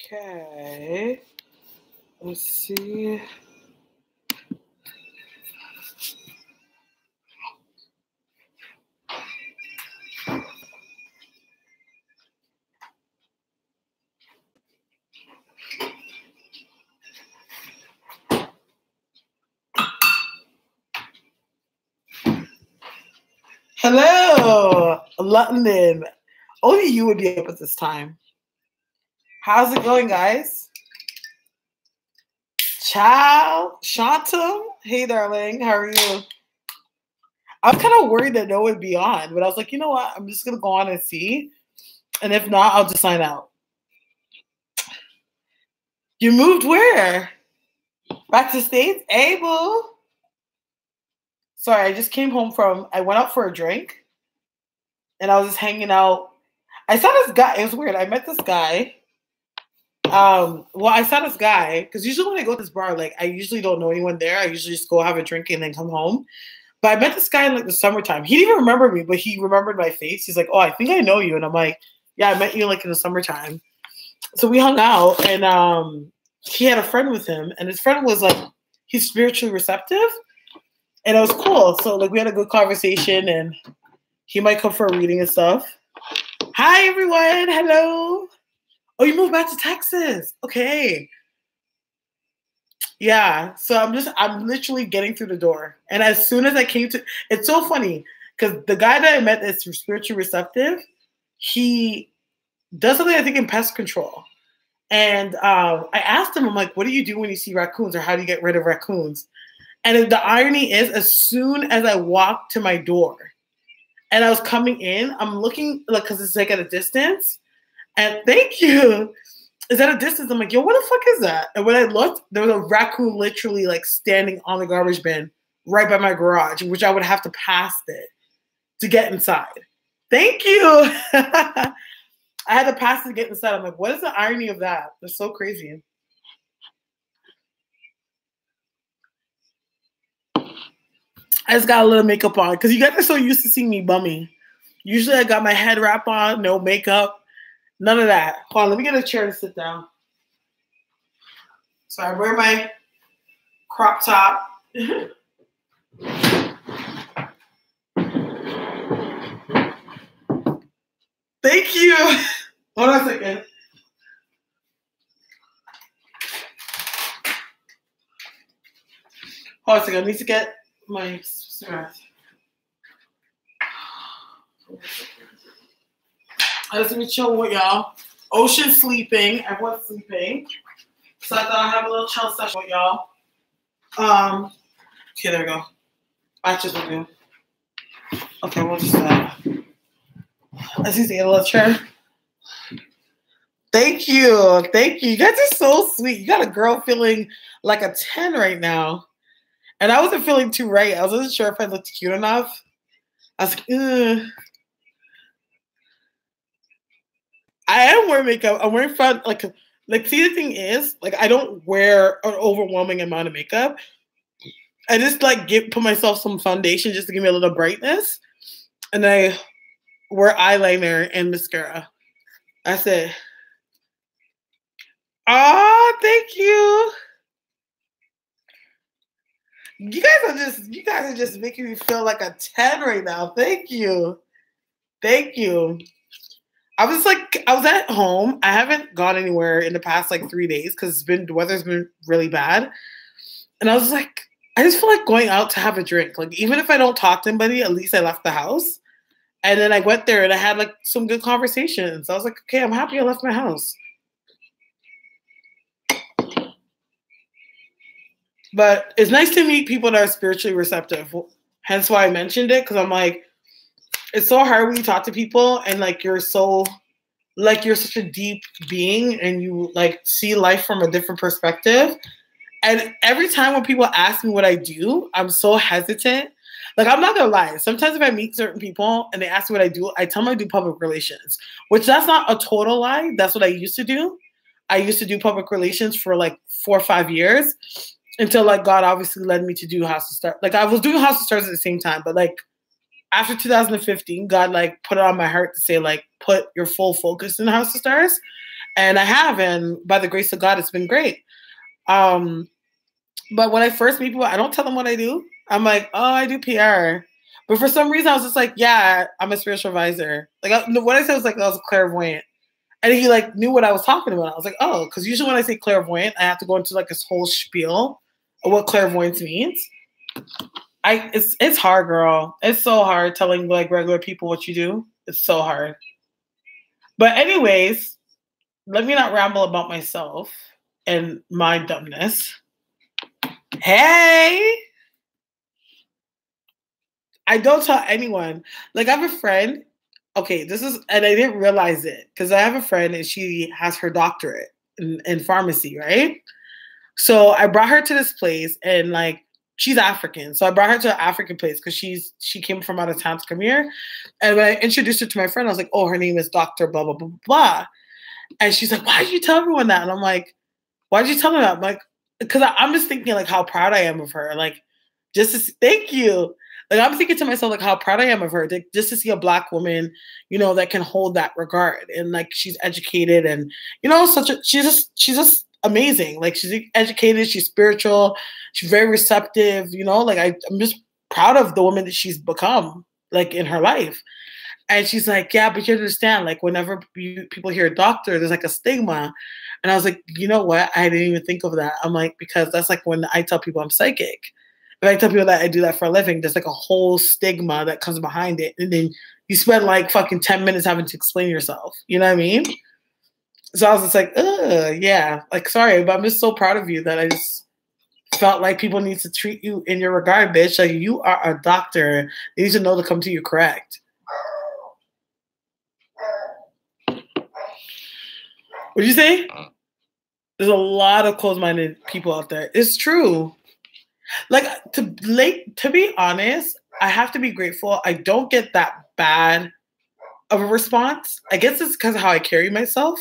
Okay. Let's see. Hello, London. Only you would be up at this time. How's it going, guys? Ciao, Shantum. Hey, darling. How are you? I was kind of worried that no one would be on, but I was like, you know what? I'm just going to go on and see. And if not, I'll just sign out. You moved where? Back to States? Hey, boo. Sorry, I just came home I went out for a drink. And I was just hanging out. I saw this guy. It was weird. I met this guy. I saw this guy because usually when I go to this bar, like I usually don't know anyone there. I usually just go have a drink and then come home. But I met this guy in like the summertime. He didn't even remember me, but he remembered my face. He's like, "Oh, I think I know you." And I'm like, "Yeah, I met you like in the summertime." So we hung out, and he had a friend with him, and his friend was like, he's spiritually receptive, and it was cool. So like we had a good conversation, and he might come for a reading and stuff. Hi everyone, hello. Oh, you moved back to Texas. Okay. Yeah. So I'm literally getting through the door. And as soon as I came to, it's so funny because the guy that I met that's spiritually receptive, he does something I think in pest control. And I asked him, I'm like, what do you do when you see raccoons, or how do you get rid of raccoons? And the irony is, as soon as I walked to my door and I was coming in, I'm looking, like, because it's like at a distance. And thank you. Is at a distance. I'm like, yo, what the fuck is that? And when I looked, there was a raccoon literally like standing on the garbage bin right by my garage, which I would have to pass it to get inside. Thank you. I had to pass it to get inside. I'm like, what is the irony of that? That's so crazy. I just got a little makeup on because you guys are so used to seeing me bummy. Usually I got my head wrap on, no makeup. None of that. Hold on, let me get a chair to sit down. So I wear my crop top. Thank you. Hold on a second. Hold on a second. I need to get my cigarettes. I just need to chill with y'all. Ocean's sleeping. Everyone's sleeping. So I thought I'd have a little chill session with y'all. Okay, there we go. Matches with you. Okay, we'll just I just need to get a little chair. Thank you. Thank you. You guys are so sweet. You got a girl feeling like a 10 right now. And I wasn't feeling too right. I wasn't sure if I looked cute enough. I was like, ugh. I am wearing makeup. I'm wearing front, like, see, the thing is, like, I don't wear an overwhelming amount of makeup. I just, like, put myself some foundation just to give me a little brightness. And I wear eyeliner and mascara. That's it. Oh, thank you. You guys are just making me feel like a 10 right now. Thank you. Thank you. I was at home. I haven't gone anywhere in the past like 3 days because the weather's been really bad. And I was like, I just feel like going out to have a drink. Like, even if I don't talk to anybody, at least I left the house. And then I went there and I had like some good conversations. I was like, okay, I'm happy I left my house. But it's nice to meet people that are spiritually receptive. Hence why I mentioned it, because I'm like, it's so hard when you talk to people and like you're such a deep being and you like see life from a different perspective. And every time when people ask me what I do, I'm so hesitant. Like, I'm not gonna lie. Sometimes if I meet certain people and they ask me what I do, I tell them I do public relations, which that's not a total lie. That's what I used to do. I used to do public relations for like 4 or 5 years until like God obviously led me to do House of Starres. Like, I was doing House of Starres at the same time, but like after 2015, God like put it on my heart to say like put your full focus in House of Starres. And I have, and by the grace of God, it's been great. But when I first meet people, I don't tell them what I do. I'm like, oh, I do PR. But for some reason, I was just like, yeah, I'm a spiritual advisor. Like, what I said was like, I was a clairvoyant. And he like knew what I was talking about. I was like, oh, because usually when I say clairvoyant, I have to go into like this whole spiel of what clairvoyance means. It's hard, girl. It's so hard telling like regular people what you do. It's so hard. But anyways, let me not ramble about myself and my dumbness. Hey, I don't tell anyone. Like, I have a friend. Okay, and I didn't realize it because I have a friend and she has her doctorate in pharmacy, right? So I brought her to this place and like, she's African. So I brought her to an African place because she came from out of town to come here. And when I introduced her to my friend, I was like, oh, her name is Dr. blah, blah, blah, blah. And she's like, why did you tell everyone that? And I'm like, why did you tell them that? I'm like, because I'm just thinking like how proud I am of her. Like, thank you. Like, I'm thinking to myself, like, how proud I am of her, just to see a Black woman, you know, that can hold that regard. And like, she's educated and, you know, she's just amazing. Like, she's educated, she's spiritual, she's very receptive, you know, like I'm just proud of the woman that she's become, like, in her life. And she's like, yeah, but you understand, like, whenever people hear doctor, there's like a stigma. And I was like, you know what? I didn't even think of that. I'm like, because that's like when I tell people I'm psychic. If I tell people that I do that for a living, there's like a whole stigma that comes behind it. And then you spend like fucking 10 minutes having to explain yourself. You know what I mean? So I was just like, yeah, like, sorry, but I'm just so proud of you that I just felt like people need to treat you in your regard, bitch. Like, you are a doctor. They need to know to come to you correct. What did you say? There's a lot of closed-minded people out there. It's true. Like, to be honest, I have to be grateful. I don't get that bad of a response. I guess it's because of how I carry myself.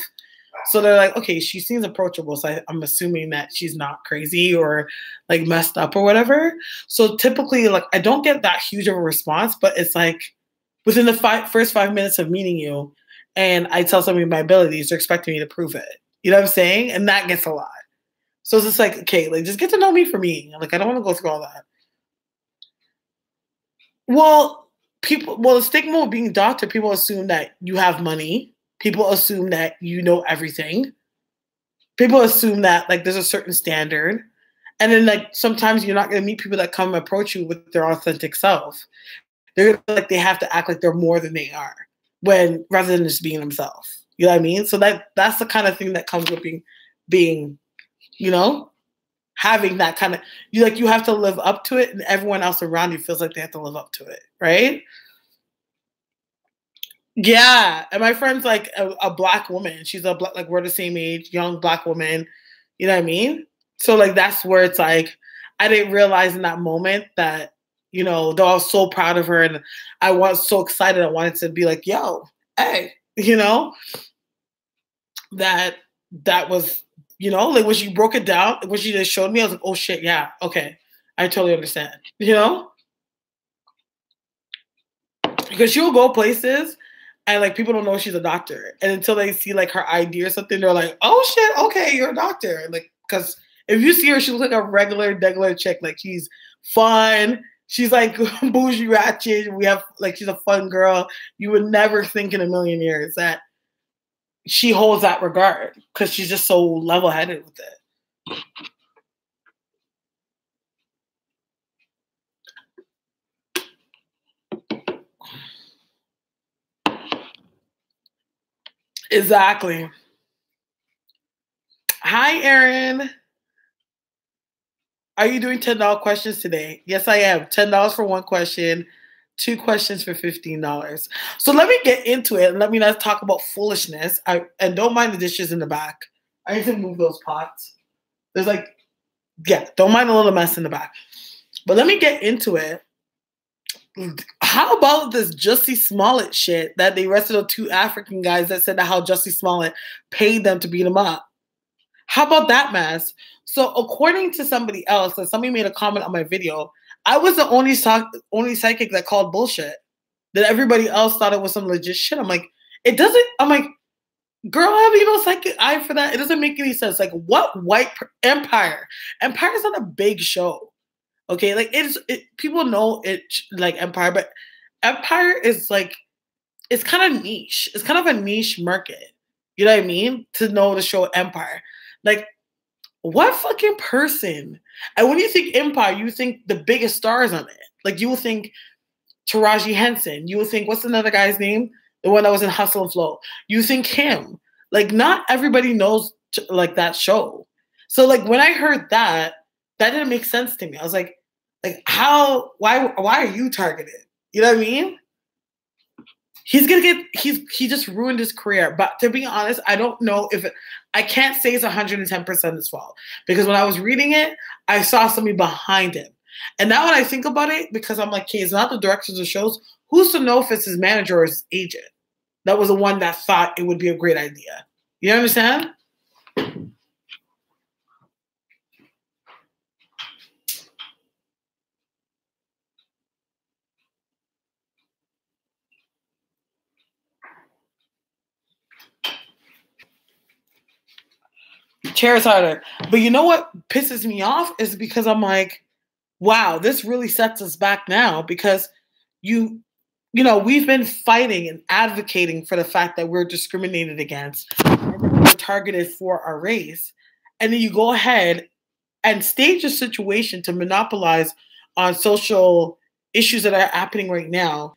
So they're like, okay, she seems approachable. So I'm assuming that she's not crazy or like messed up or whatever. So typically, like, I don't get that huge of a response, but it's like within the first 5 minutes of meeting you and I tell somebody my abilities, they're expecting me to prove it. You know what I'm saying? And that gets a lot. So it's just like, okay, like, just get to know me for me. Like, I don't want to go through all that. Well, the stigma of being a doctor, people assume that you have money. People assume that you know everything. People assume that, like, there's a certain standard. And then, like, sometimes you're not going to meet people that come approach you with their authentic self. They're going to like, they have to act like they're more than they are, rather than just being themselves. You know what I mean? So that's the kind of thing that comes with being, you know, having that kind of, you have to live up to it, and everyone else around you feels like they have to live up to it, right? Yeah. And my friend's like a Black woman. She's like, we're the same age, young Black woman. You know what I mean? So like, that's where it's like, I didn't realize in that moment that, you know, though I was so proud of her and I was so excited, I wanted to be like, yo, hey, you know, that was, you know, like, when she broke it down, when she just showed me, I was like, oh shit, yeah, okay, I totally understand, you know? Because she'll go places and like, people don't know she's a doctor. And until they see like her ID or something, they're like, oh shit, okay, you're a doctor. Like, because if you see her, she looks like a regular chick. Like, she's fun. She's like bougie ratchet. She's a fun girl. You would never think in a million years that she holds that regard because she's just so level-headed with it. Exactly. Hi, Erin. Are you doing $10 questions today? Yes, I am. $10 for one question, 2 questions for $15. So let me get into it and let me not talk about foolishness. And don't mind the dishes in the back. I need to move those pots. There's like, yeah, don't mind a little mess in the back. But let me get into it. How about this Jussie Smollett shit that they arrested the 2 African guys that said that how Jussie Smollett paid them to beat him up? How about that mess? So according to somebody else, and somebody made a comment on my video, I was the only psychic that called bullshit. That everybody else thought it was some legit shit. I'm like, It doesn't. I'm like, girl, I have no second eye for that. It doesn't make any sense. Like, what white Empire? Empire is not a big show. Okay, like people know it like Empire, but Empire is like it's kind of niche. It's kind of a niche market. You know what I mean? To know the show Empire. Like, what fucking person? And when you think Empire, you think the biggest stars on it. Like, you will think Taraji Henson. You will think, what's another guy's name? The one that was in Hustle and Flow. You think him. Like, not everybody knows like that show. So like when I heard that didn't make sense to me. I was like how? Why are you targeted? You know what I mean? He just ruined his career. But to be honest, I don't know if I can't say it's 110% his fault, because when I was reading it, I saw somebody behind him. And now when I think about it, because I'm like, okay, it's not the directors of the shows. Who's to know if it's his manager or his agent? That was the one that thought it would be a great idea. You understand? Chair is harder. But you know what pisses me off is because I'm like, wow, this really sets us back now, because you know, we've been fighting and advocating for the fact that we're discriminated against and that we're targeted for our race. And then you go ahead and stage a situation to monopolize on social issues that are happening right now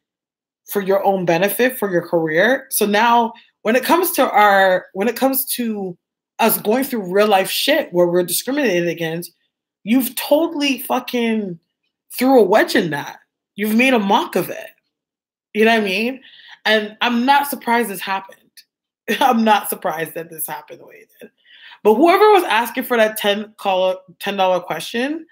for your own benefit, for your career. So now when it comes to us going through real life shit where we're discriminated against, you've totally fucking threw a wedge in that. You've made a mock of it. You know what I mean? And I'm not surprised this happened. I'm not surprised that this happened the way it did. But whoever was asking for that $10 question,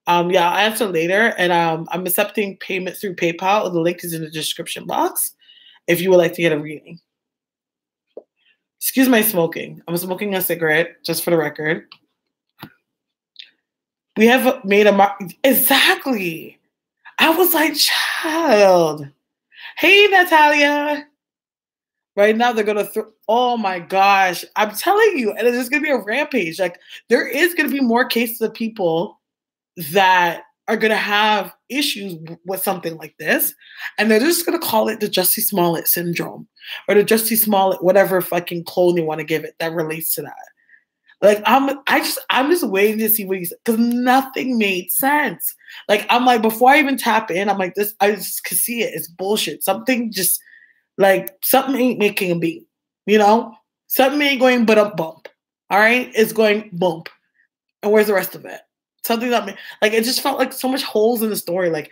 yeah, I'll answer later. And I'm accepting payment through PayPal. The link is in the description box if you would like to get a reading. Excuse my smoking. I'm smoking a cigarette, just for the record. We have made a mark. Exactly. I was like, child. Hey, Natalia. Right now, they're going to oh my gosh. I'm telling you, and there's going to be a rampage. Like, there is going to be more cases of people that are going to have issues with something like this. And they're just going to call it the Jussie Smollett syndrome or the Jussie Smollett, whatever fucking clone they want to give it that relates to that. Like, I'm just waiting to see what he said, because nothing made sense. Like, I'm like, before I even tap in, I'm like, this, I just could see it. It's bullshit. Something ain't making a beat, you know? Something ain't going but a bump. All right? It's going bump. And where's the rest of it? Something that, like, it just felt like so much holes in the story. Like,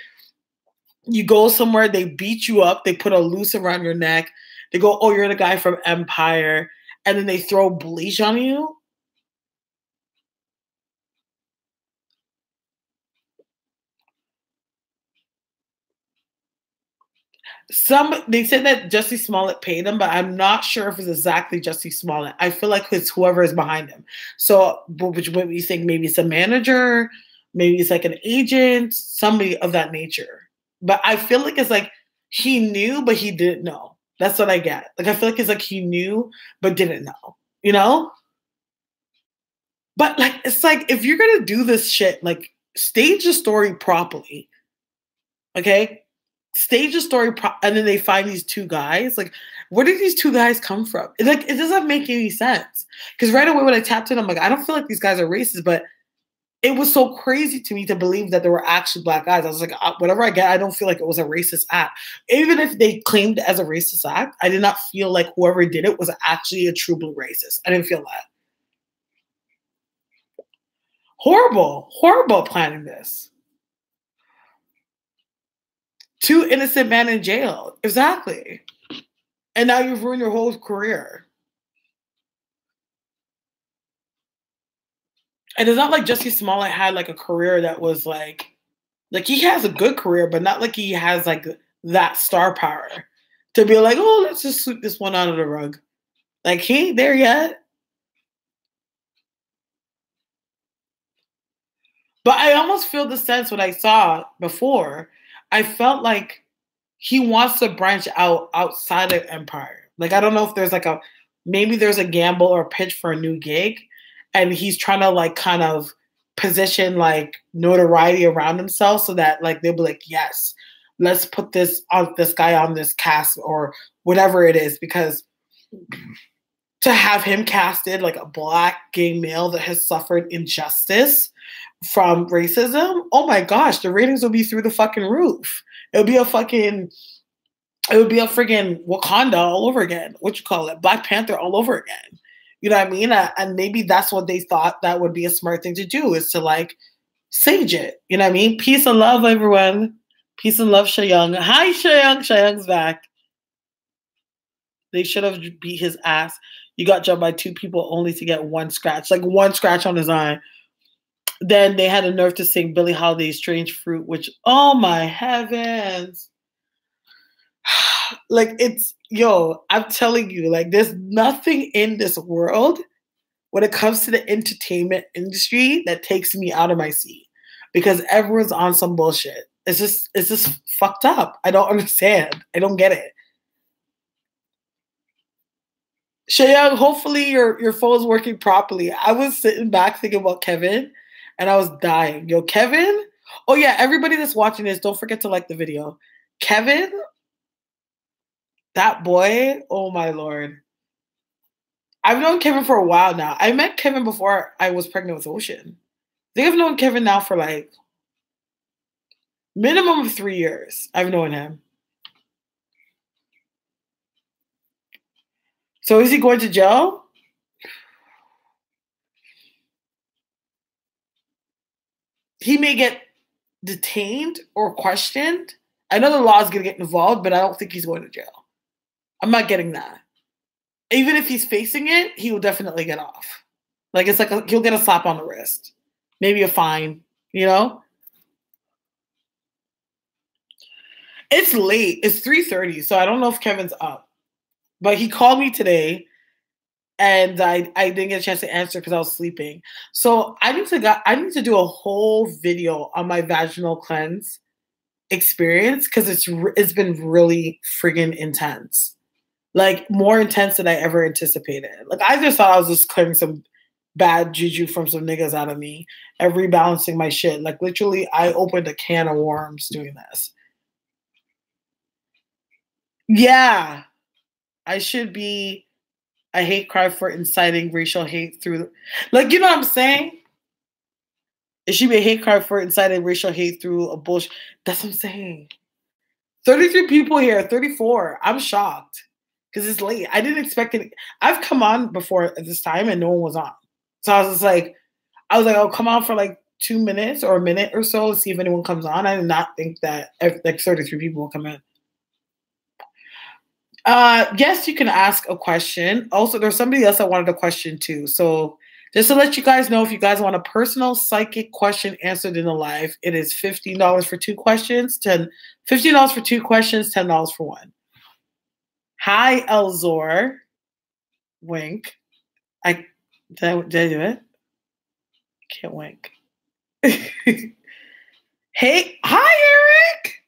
you go somewhere, they beat you up, they put a noose around your neck, they go, oh, you're the guy from Empire, and then they throw bleach on you. They said that Jussie Smollett paid him, but I'm not sure if it's exactly Jussie Smollett. I feel like it's whoever is behind him. So, which what you think? Maybe it's a manager, maybe it's like an agent, somebody of that nature. But I feel like it's like he knew, but he didn't know. That's what I get. Like, I feel like it's like he knew, but didn't know. You know? But like, it's like, if you're gonna do this shit, like, stage the story properly. Okay? Stage a story and then they find these two guys. Like, where did these two guys come from? It doesn't make any sense. Because right away when I tapped in, I'm like, I don't feel like these guys are racist, but it was so crazy to me to believe that there were actually black guys. I was like, whatever I get, I don't feel like it was a racist act. Even if they claimed it as a racist act, I did not feel like whoever did it was actually a true blue racist. I didn't feel that. Horrible planning this. 2 innocent men in jail. Exactly. And now you've ruined your whole career. And it's not like Jussie Smollett had like a career that was like he has a good career, but not like he has like that star power to be like, oh, let's just sweep this one under the rug. Like, he ain't there yet. But I almost feel the sense what I saw before. I felt like he wants to branch out outside of Empire. Like, I don't know if there's like maybe there's a gamble or pitch for a new gig, and he's trying to like kind of position like notoriety around himself so that like they'll be like, yes, let's put this guy on this cast or whatever it is, because to have him casted like a Black gay male that has suffered injustice from racism, oh my gosh, the ratings will be through the fucking roof. It would be a friggin' Wakanda all over again. What you call it? Black Panther all over again. You know what I mean? And maybe that's what they thought that would be a smart thing to do, is to like sage it. You know what I mean? Peace and love, everyone. Peace and love, Shayoung. Hi, Shayoung. Shayoung's back. They should have beat his ass. You got jumped by 2 people only to get 1 scratch. Like 1 scratch on his eye. Then they had the nerve to sing Billie Holiday's Strange Fruit, which, oh my heavens. Like, it's, yo, I'm telling you, like, there's nothing in this world when it comes to the entertainment industry that takes me out of my seat, because everyone's on some bullshit. It's just fucked up. I don't understand. I don't get it. Shayoung, hopefully your phone's working properly. I was sitting back thinking about Kevin, and I was dying. Yo, Kevin. Oh yeah, everybody that's watching this, don't forget to like the video. Kevin, that boy, oh my Lord. I've known Kevin for a while now. I met Kevin before I was pregnant with Ocean. I think I've known Kevin now for like minimum of 3 years. I've known him. So is he going to jail? He may get detained or questioned. I know the law is going to get involved, but I don't think he's going to jail. I'm not getting that. Even if he's facing it, he will definitely get off. Like, it's like he'll get a slap on the wrist. Maybe a fine, you know? It's late. It's 3:30, so I don't know if Kevin's up. But he called me today, and I didn't get a chance to answer because I was sleeping. So I need to do a whole video on my vaginal cleanse experience, because it's been really friggin' intense. Like, more intense than I ever anticipated. Like, I just thought I was just clearing some bad juju from some niggas out of me and rebalancing my shit. Like, literally, I opened a can of worms doing this. Yeah. I should be a hate crime for inciting racial hate through... Like, you know what I'm saying? It should be a hate crime for inciting racial hate through a bullshit... That's what I'm saying. 33 people here, 34. I'm shocked. Because it's late. I didn't expect it. I've come on before at this time and no one was on. So I was just like, I'll come on for like 2 minutes or a minute or so to see if anyone comes on. I did not think that like 33 people will come in. Yes, you can ask a question. Also, there's somebody else that wanted a question too. So just to let you guys know, if you guys want a personal psychic question answered in the live, it is $15 for 2 questions, $15 for 2 questions, $10 for 1. Hi, Elzor. Wink. Did I do it? Can't wink. Hey, hi, Eric.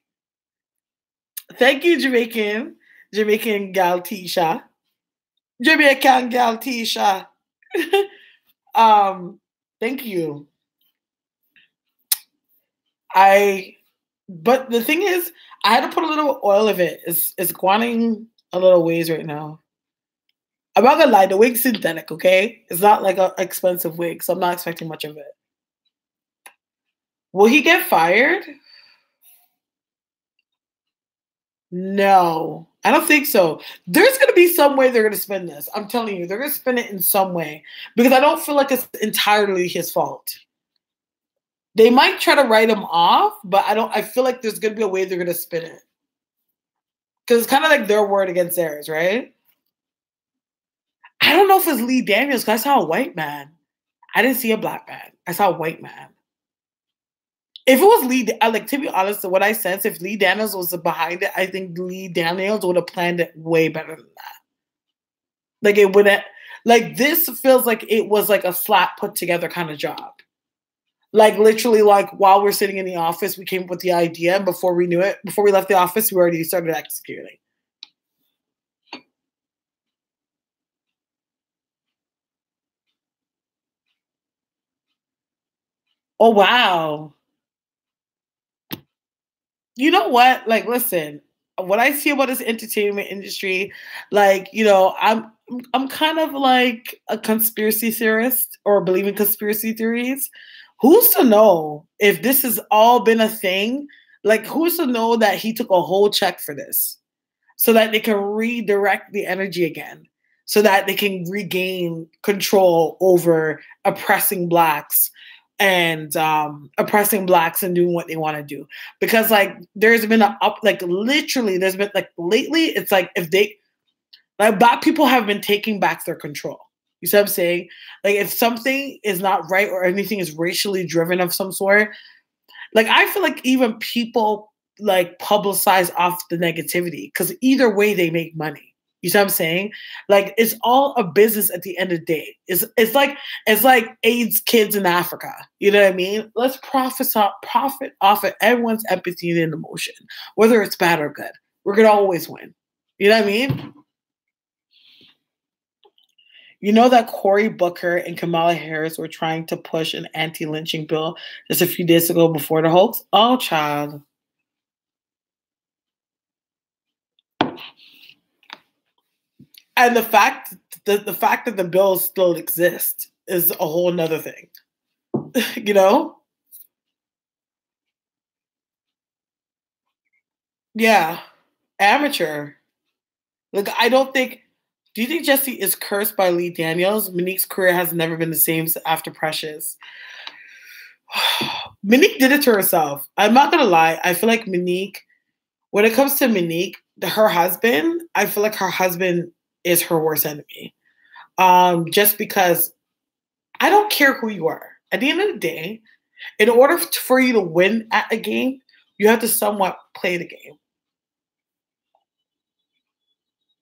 Thank you, Jamaican gal Tisha. Jamaican gal Tisha. Thank you. But the thing is, I had to put a little oil of it. It's going a little ways right now. I'm not gonna lie, the wig's synthetic, okay? It's not like an expensive wig, so I'm not expecting much of it. Will he get fired? No, I don't think so. There's gonna be some way they're gonna spin this. I'm telling you, they're gonna spin it in some way, because I don't feel like it's entirely his fault. They might try to write him off, but I feel like there's gonna be a way they're gonna spin it. Because it's kind of like their word against theirs, right? I don't know if it's Lee Daniels, because I saw a white man. I didn't see a black man. I saw a white man. If it was Lee, like, to be honest, what I sense, if Lee Daniels was behind it, I think Lee Daniels would have planned it way better than that. Like, it would have, like, this feels like it was like a slap put together kind of job. Like, literally, like, while we're sitting in the office, we came up with the idea, and before we knew it, before we left the office, we already started executing. Oh wow. You know what? Like, listen, what I see about this entertainment industry, like, I'm kind of like a conspiracy theorist or believe in conspiracy theories. Who's to know if this has all been a thing? Like, who's to know that he took a whole check for this so that they can redirect the energy again, so that they can regain control over oppressing blacks and oppressing blacks and doing what they want to do. Because like there's been a up, like literally there's been like lately it's like if they like black people have been taking back their control. You see what I'm saying? Like if something is not right or anything is racially driven of some sort, like I feel like even people like publicize off the negativity because either way they make money. You see what I'm saying? Like it's all a business at the end of the day. It's like AIDS kids in Africa. You know what I mean? Let's profit off of everyone's empathy and emotion, whether it's bad or good. We're gonna always win. You know what I mean? You know that Cory Booker and Kamala Harris were trying to push an anti-lynching bill just a few days ago before the hoax? Oh, child. And the fact that the bill still exists is a whole nother thing. you know? Yeah. Amateur. Like I don't think do you think Jesse is cursed by Lee Daniels? Monique's career has never been the same after Precious. Monique did it to herself. I'm not gonna lie. I feel like Monique, when it comes to Monique, her husband, I feel like her husband is her worst enemy. Just because I don't care who you are. At the end of the day, in order for you to win at a game, you have to somewhat play the game.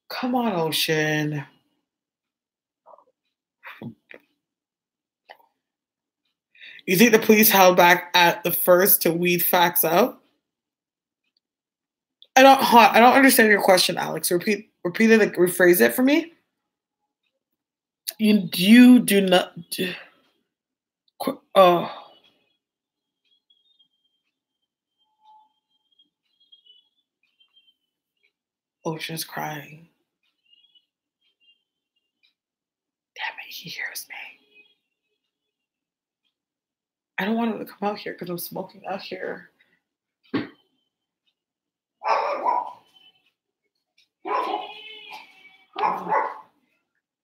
Come on, Ocean. You think the police held back at the first to weed facts out? I don't understand your question, Alex. Repeat it, like, rephrase it for me. You do not. Oh, Ocean's crying. Damn it, he hears me. I don't want him to come out here because I'm smoking out here.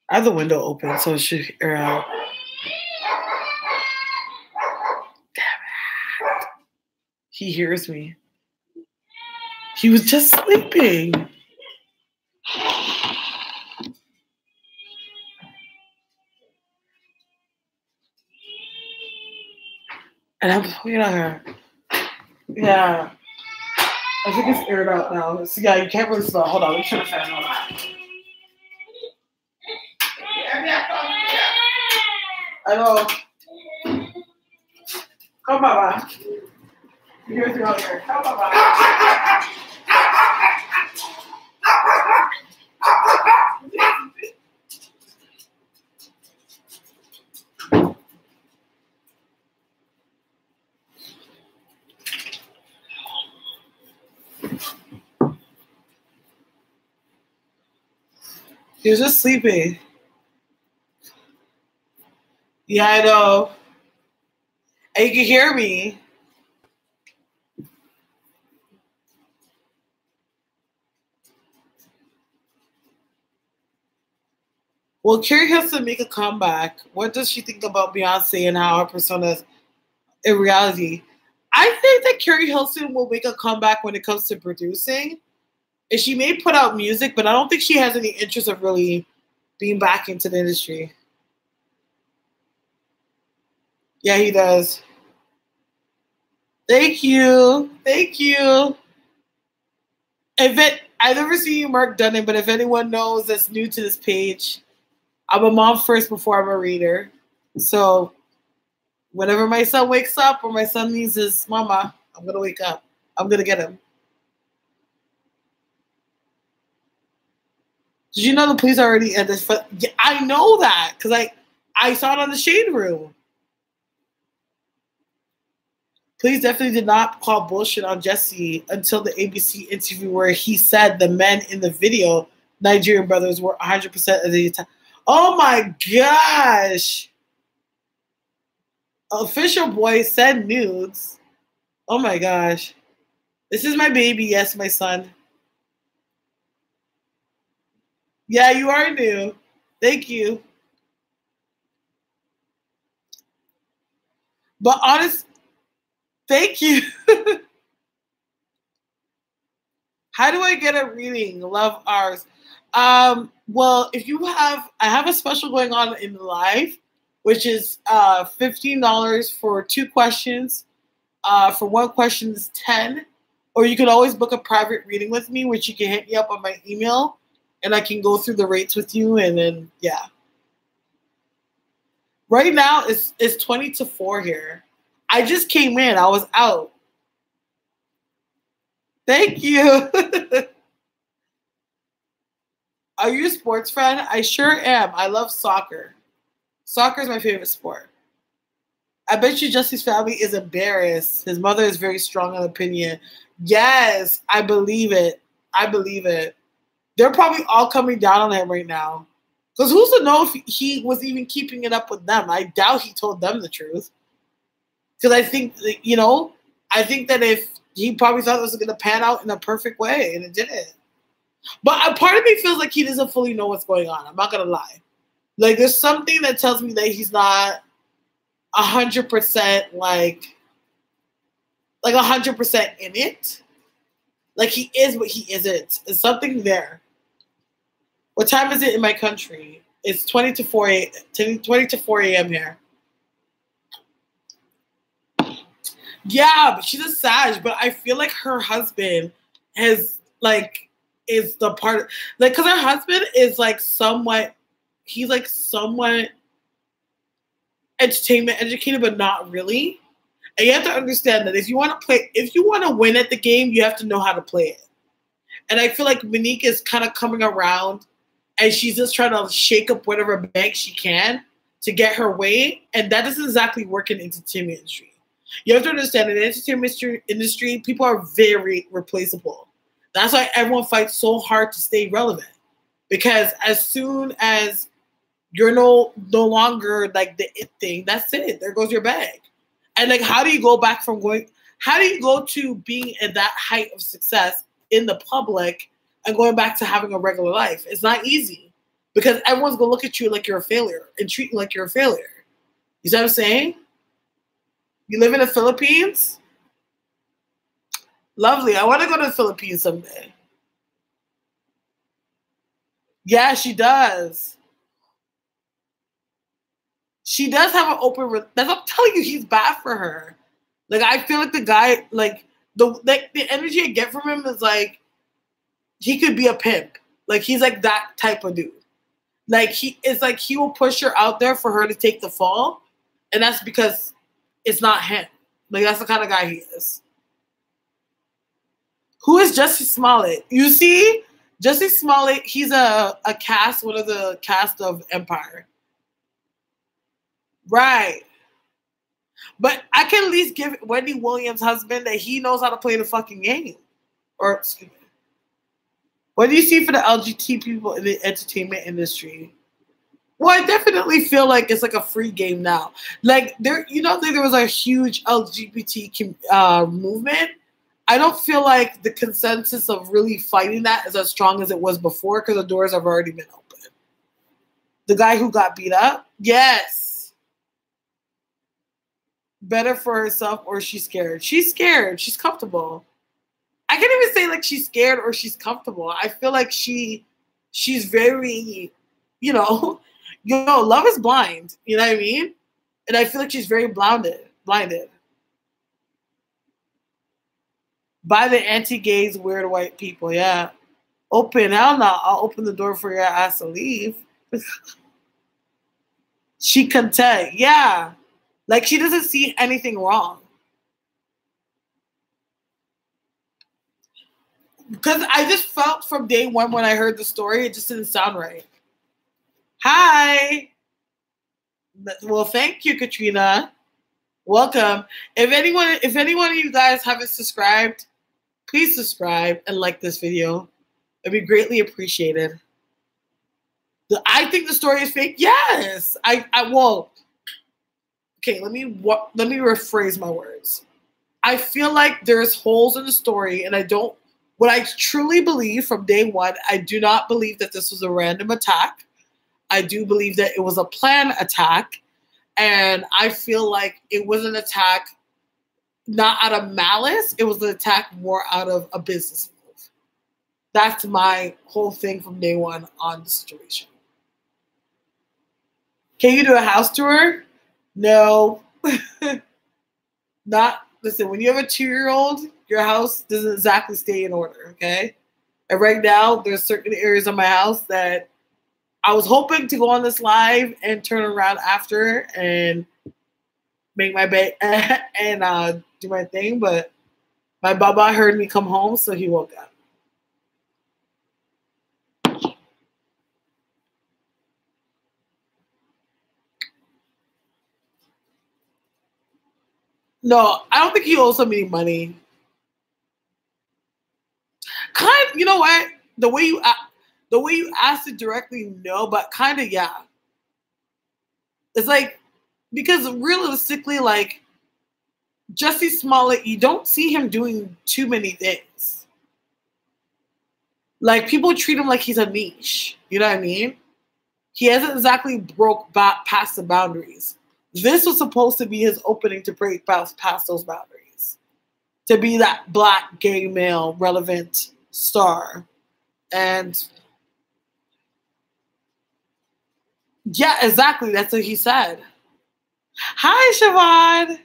I have the window open so it should air out. Damn it. He hears me. He was just sleeping. And I'm looking at her. Yeah. I think it's aired out now. So yeah, you can't really smell. Hold on, let me turn the fan on. I know. Come, Baba. You hear me out here. Come, Baba. He was just sleeping. Yeah, I know. And you can hear me. Will Carrie Hilson make a comeback? What does she think about Beyonce and how her persona is in reality? I think that Carrie Hilson will make a comeback when it comes to producing. And she may put out music, but I don't think she has any interest of really being back into the industry. Yeah, he does. Thank you. Thank you. I've never seen you, Mark Dunning, but if anyone knows that's new to this page, I'm a mom first before I'm a reader. So whenever my son wakes up or my son needs his mama, I'm going to wake up. I'm going to get him. Did you know the police already at this? Yeah, I know that because I saw it on the Shade Room. Please definitely did not call bullshit on Jussie until the ABC interview where he said the men in the video, Nigerian brothers, were 100% of the time. Oh my gosh. Official boy send nudes. Oh my gosh. This is my baby. Yes, my son. Yeah, you are new. Thank you. But honest, thank you. How do I get a reading? Love ours. Well, if you have, I have a special going on in live, which is $15 for 2 questions. For 1 question is 10. Or you can always book a private reading with me, which you can hit me up on my email, and I can go through the rates with you, and then yeah. Right now it's 20 to 4 here. I just came in. I was out. Thank you. Are you a sports fan? I sure am. I love soccer. Soccer is my favorite sport. I bet you Jussie's family is embarrassed. His mother is very strong on opinion. Yes, I believe it. I believe it. They're probably all coming down on him right now. Because who's to know if he was even keeping it up with them? I doubt he told them the truth. Because I think, I think that if he probably thought it was going to pan out in a perfect way, and it didn't. But a part of me feels like he doesn't fully know what's going on. I'm not going to lie. Like, there's something that tells me that he's not 100% like 100% in it. Like, he is, but he isn't. There's something there. What time is it in my country? It's 20 to 4 a.m. here. Yeah, but she's a Sag, but I feel like her husband is the part, because her husband is somewhat entertainment educated, but not really. And you have to understand that if you want to win at the game, you have to know how to play it. And I feel like Monique is kind of coming around, and she's just trying to shake up whatever bank she can to get her way, and that doesn't exactly work in the entertainment industry. You have to understand, in the entertainment industry, people are very replaceable. That's why everyone fights so hard to stay relevant. Because as soon as you're no longer the it thing, that's it. There goes your bag. And how do you go to being at that height of success in the public and going back to having a regular life? It's not easy. Because everyone's going to look at you like you're a failure and treat you like you're a failure. You see what I'm saying? You live in the Philippines? Lovely. I want to go to the Philippines someday. Yeah, she does. She does have an open... I'm telling you, he's bad for her. I feel like the guy... the energy I get from him is he could be a pimp. He's that type of dude. He will push her out there for her to take the fall. And that's because it's not him. That's the kind of guy he is. Who is Jussie Smollett? You see? Jussie Smollett, he's one of the cast of Empire. Right. But I can at least give Wendy Williams' husband that he knows how to play the fucking game. Or, excuse me. What do you see for the LGBT people in the entertainment industry? Well, I definitely feel like it's a free game now. There was a huge LGBT movement. I don't feel like the consensus of really fighting that is as strong as it was before because the doors have already been open. The guy who got beat up? Yes. Better for herself or she's scared? She's scared. She's comfortable. I can't even say she's scared or she's comfortable. I feel like she's very, love is blind. You know what I mean? And I feel like she's very blinded. By the anti-gays, weird white people, yeah. Open, hell no. I'll open the door for your ass to leave. She content, yeah. She doesn't see anything wrong. Because I just felt from day one when I heard the story, it just didn't sound right. Hi. Well, thank you, Katrina. Welcome. If anyone of you guys haven't subscribed, please subscribe and like this video. It'd be greatly appreciated. I think the story is fake. Yes. Well, okay, let me rephrase my words. I feel like there's holes in the story, and what I truly believe from day one, I do not believe that this was a random attack. I do believe that it was a planned attack, and I feel like it was an attack not out of malice. It was an attack more out of a business move. That's my whole thing from day one on the situation. Can you do a house tour? No. Listen, when you have a 2-year-old, your house doesn't exactly stay in order, okay? And right now, there's certain areas of my house that I was hoping to go on this live and turn around after and make my bed and do my thing, but my baba heard me come home, so he woke up. No, I don't think he owes somebody money. You know what? The way you asked it directly, no, but kind of, yeah. It's like, because realistically, like, Jussie Smollett, you don't see him doing too many things. Like, people treat him like he's a niche. You know what I mean? He hasn't exactly broke past the boundaries. This was supposed to be his opening to break past those boundaries. To be that black, gay, male, relevant star. And yeah, exactly. That's what he said. Hi, Siobhan.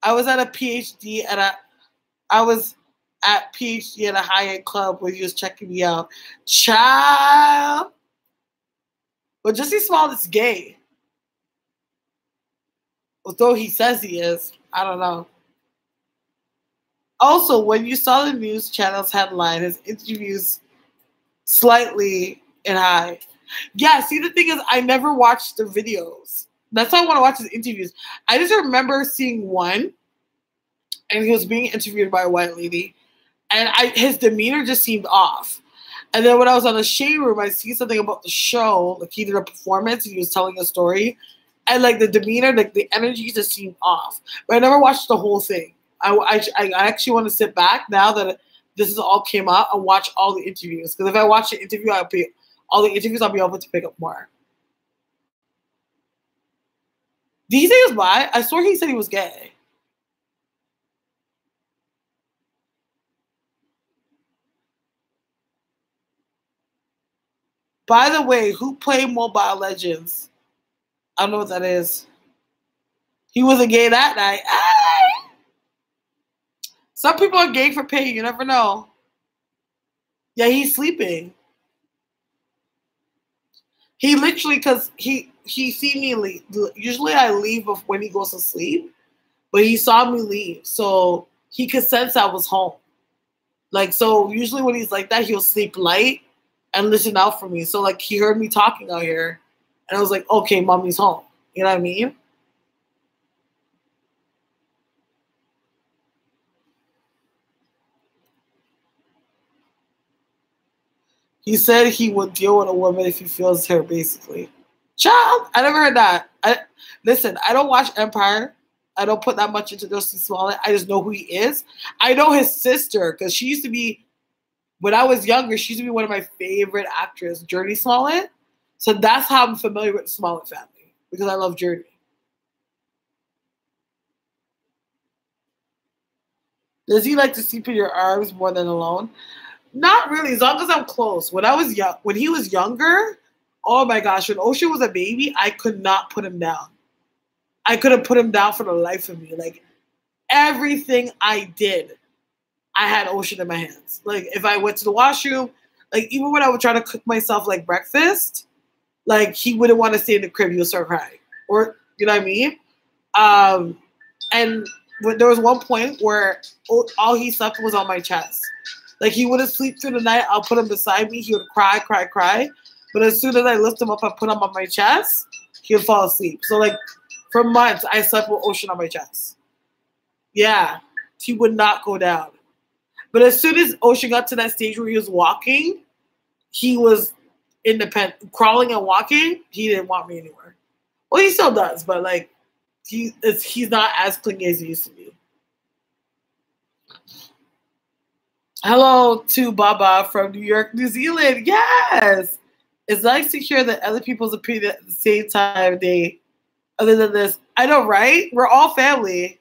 I was at PhD at a high-end club where he was checking me out. Child. But Jussie Smollett's gay. Although he says he is. I don't know. Also, when you saw the news channel's headline, his interviews slightly in high. Yeah, see, the thing is, I never watched the videos. That's why I want to watch his interviews. I just remember seeing one, and he was being interviewed by a white lady, and his demeanor just seemed off. And then when I was on the Shade Room, I see something about the show, like he did a performance, and he was telling a story, and like the demeanor, like the energy just seemed off. But I never watched the whole thing. I actually want to sit back now that this is all came out and watch all the interviews. Because if I watch the interview, I'll be able to pick up more. Did he say he was bi? I swore he said he was gay. By the way, who played Mobile Legends? I don't know what that is. He wasn't gay that night. Hey! Some people are gay for pay. You never know. Yeah, he's sleeping. He literally, because he see me leave. Usually I leave when he goes to sleep, but he saw me leave, so he could sense I was home. Like, so usually when he's like that, he'll sleep light and listen out for me. So like he heard me talking out here, and I was like, okay, mommy's home. You know what I mean? He said he would deal with a woman if he feels her, basically. Child, I never heard that. Listen, I don't watch Empire. I don't put that much into Jussie Smollett. I just know who he is. I know his sister, because she used to be, when I was younger, she used to be one of my favorite actors, Journey Smollett. So that's how I'm familiar with the Smollett family, because I love Journey. Does he like to sleep in your arms more than alone? Not really, as long as I'm close. When he was younger, oh my gosh, when Ocean was a baby, I could not put him down. I couldn't put him down for the life of me. Like, everything I did, I had Ocean in my hands. Like, if I went to the washroom, like, even when I would try to cook myself, like, breakfast, like, he wouldn't want to stay in the crib. He would start crying. Or, you know what I mean? And there was one point where all he slept was on my chest. Like, he wouldn't sleep through the night. I'll put him beside me. He would cry, cry, cry. But as soon as I lift him up and put him on my chest, he would fall asleep. So, like, For months, I slept with Ocean on my chest. Yeah, he would not go down. But as soon as Ocean got to that stage where he was walking, he was independent, crawling and walking. He didn't want me anymore. Well, he still does, but like he's not as clingy as he used to be. Hello to Baba from New York, New Zealand. Yes, it's nice to hear that other people's opinion at the same time. Other than this, I know, right? We're all family.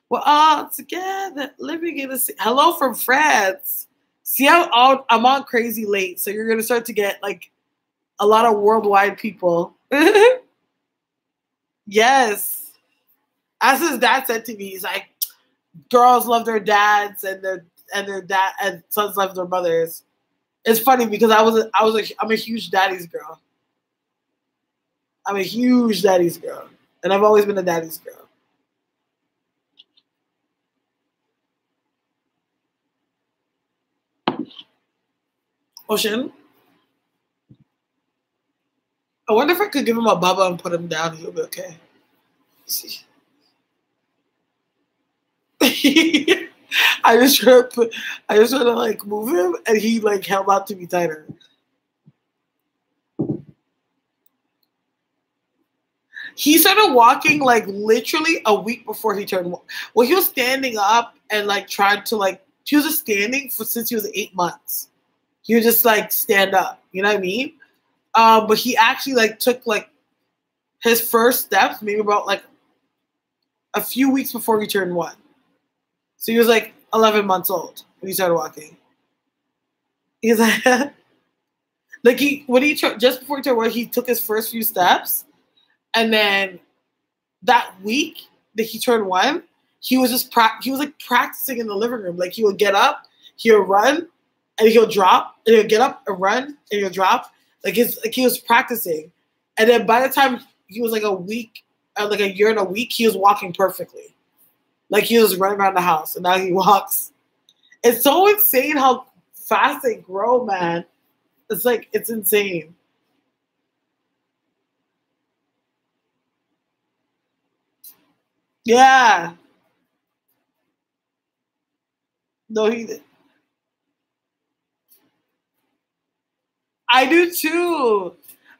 We're all together, living in a. Hello from France. See, I'm on crazy late, so you're gonna start to get like a lot of worldwide people. Yes, as his dad said to me, he's like, girls love their dads, and their dad and sons love their mothers. It's funny because I'm a huge daddy's girl. I'm a huge daddy's girl, and I've always been a daddy's girl. Ocean, I wonder if I could give him a baba and put him down. He'll be okay. See. I just tried to like move him, and he like held out to me tighter. He started walking like literally a week before he turned. Well, he was standing up and like tried to like he was just standing since he was 8 months. He would just like stand up, you know what I mean? But he actually like took like his first steps maybe about like a few weeks before he turned 1. So he was like 11 months old when he started walking. He's like, like just before he turned 1, he took his first few steps, and then that week that he turned 1, he was just he was like practicing in the living room. Like he would get up, he would run, and he'll drop, and he'll get up and run, and he'll drop. Like he was practicing, and then by the time he was like like a year and a week, he was walking perfectly. Like he was running around the house, and now he walks. It's so insane how fast they grow, man. It's like it's insane. Yeah. No, he did. I do too.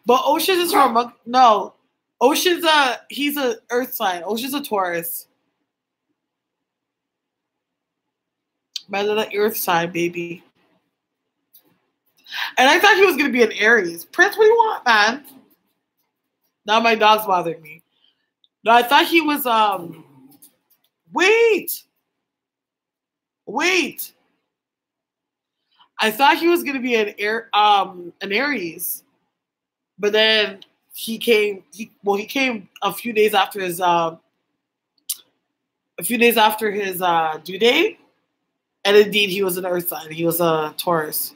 But Ocean is from no. Ocean's he's a earth sign. Ocean's a Taurus. My little earth sign, baby. And I thought he was gonna be an Aries. Prince, what do you want, man? Now my dog's bothering me. No, I thought he was wait. Wait. I thought he was gonna be an Aries. But then he came a few days after his due date. And indeed he was an earth sign. He was a Taurus.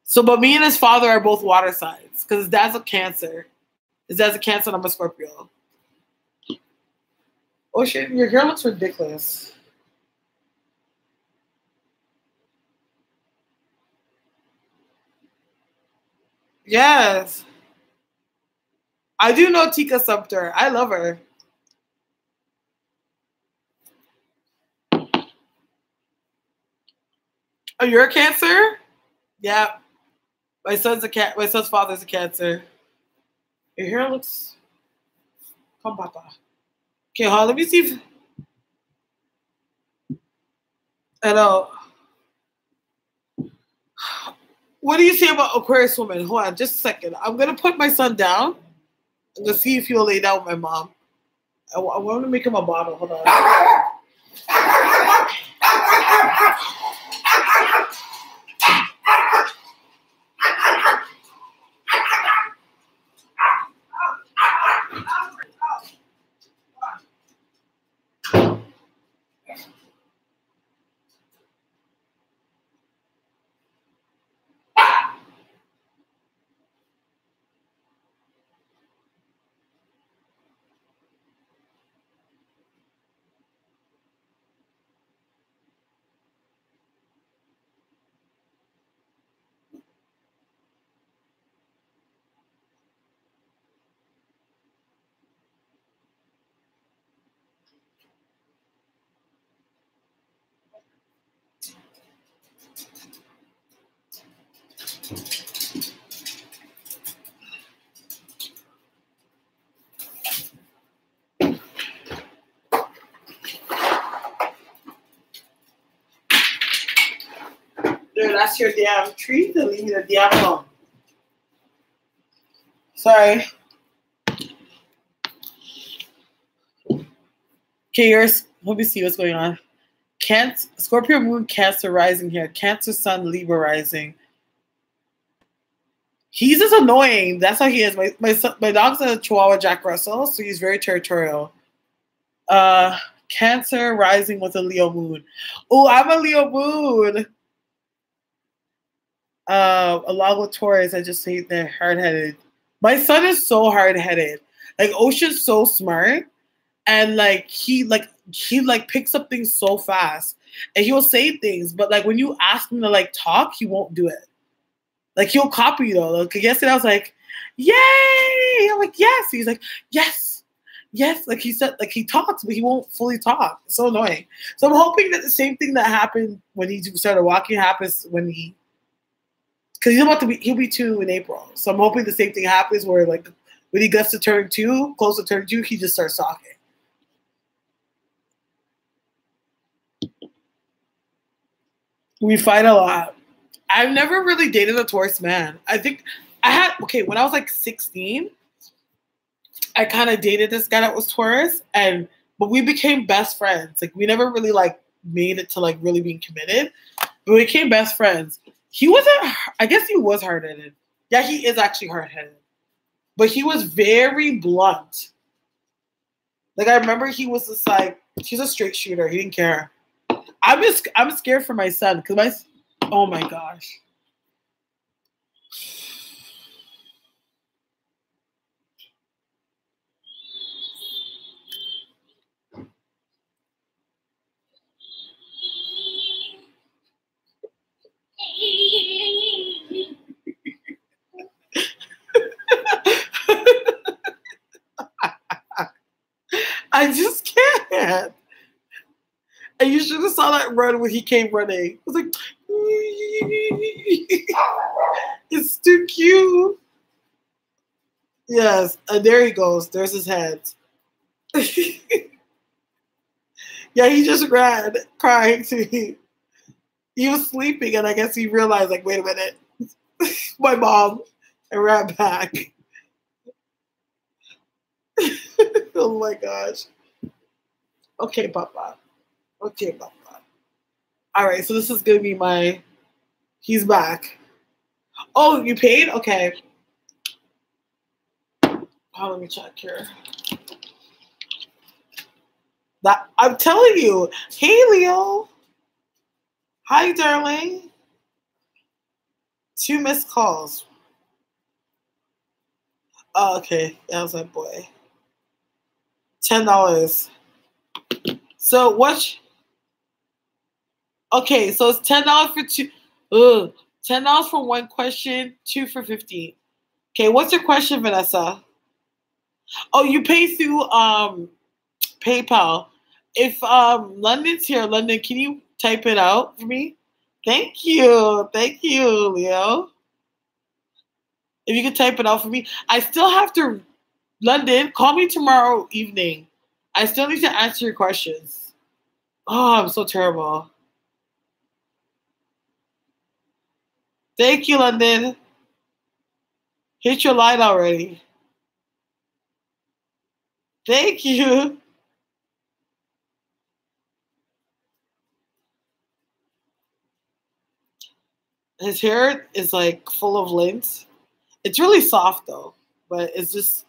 So but me and his father are both water signs because his dad's a Cancer. His dad's a Cancer and I'm a Scorpio. Oh shit, your hair looks ridiculous. Yes. I do know Tika Sumpter. I love her. Oh, you're a Cancer? Yeah. My son's father's a Cancer. Your hair looks. Come, Papa. Okay, hold on. Let me see if. I know. What do you say about Aquarius woman? Hold on, just a second. I'm gonna put my son down. I'm gonna see if he'll lay down with my mom. I want to make him a bottle. Hold on. Dude, that's your damn treat. To leave me the damn alone. Sorry. Okay, yours. Let me see what's going on. Cancer, Scorpio moon, Cancer rising here. Cancer sun, Libra rising. He's just annoying. That's how he is. My dog's a Chihuahua Jack Russell, so he's very territorial. Cancer rising with a Leo moon. Oh, I'm a Leo moon. Along with Taurus, I just hate they're hard-headed. My son is so hard-headed. Like Ocean's so smart, and he picks up things so fast, and he'll say things, but like when you ask him to like talk, he won't do it. Like he'll copy you though. Like yesterday I was like, "Yay!" I'm like, "Yes." He's like, "Yes, yes." Like he said, like he talks, but he won't fully talk. It's so annoying. So I'm hoping that the same thing that happened when he started walking happens when because he'll be 2 in April. So I'm hoping the same thing happens where like when he gets to turn 2, close to turn 2, he just starts talking. We fight a lot. I've never really dated a Taurus man. I think when I was like 16, I kind of dated this guy that was Taurus, but we became best friends. Like we never really like made it to like really being committed, but we became best friends. He wasn't, I guess he was hard-headed. Yeah, he is actually hard-headed, but he was very blunt. Like I remember he was just like, he's a straight shooter. He didn't care. I'm scared for my son because oh my gosh. I just can't. And you should have saw that run when he came running. I was like, it's too cute. Yes, and there he goes. There's his head. Yeah, he just ran, crying to me. He was sleeping, and I guess he realized, like, wait a minute, my mom, and ran back. Oh my gosh. Okay, Papa. Okay, Papa. All right, so this is gonna be he's back. Oh, you paid? Okay. Oh, let me check here. I'm telling you. Hey, Leo. Hi, darling. 2 missed calls. Oh, okay. That was my boy. $10. So what? Okay, so it's $10 for 2. $10 for 1 question, 2 for 15. Okay, what's your question, Vanessa? Oh, you pay through PayPal. If London's here, London, can you type it out for me? Thank you, Leo. If you could type it out for me, I still have to. London, call me tomorrow evening. I still need to answer your questions. Oh, I'm so terrible. Thank you, London. Hit your line already. Thank you. His hair is like full of lint. It's really soft though, but it's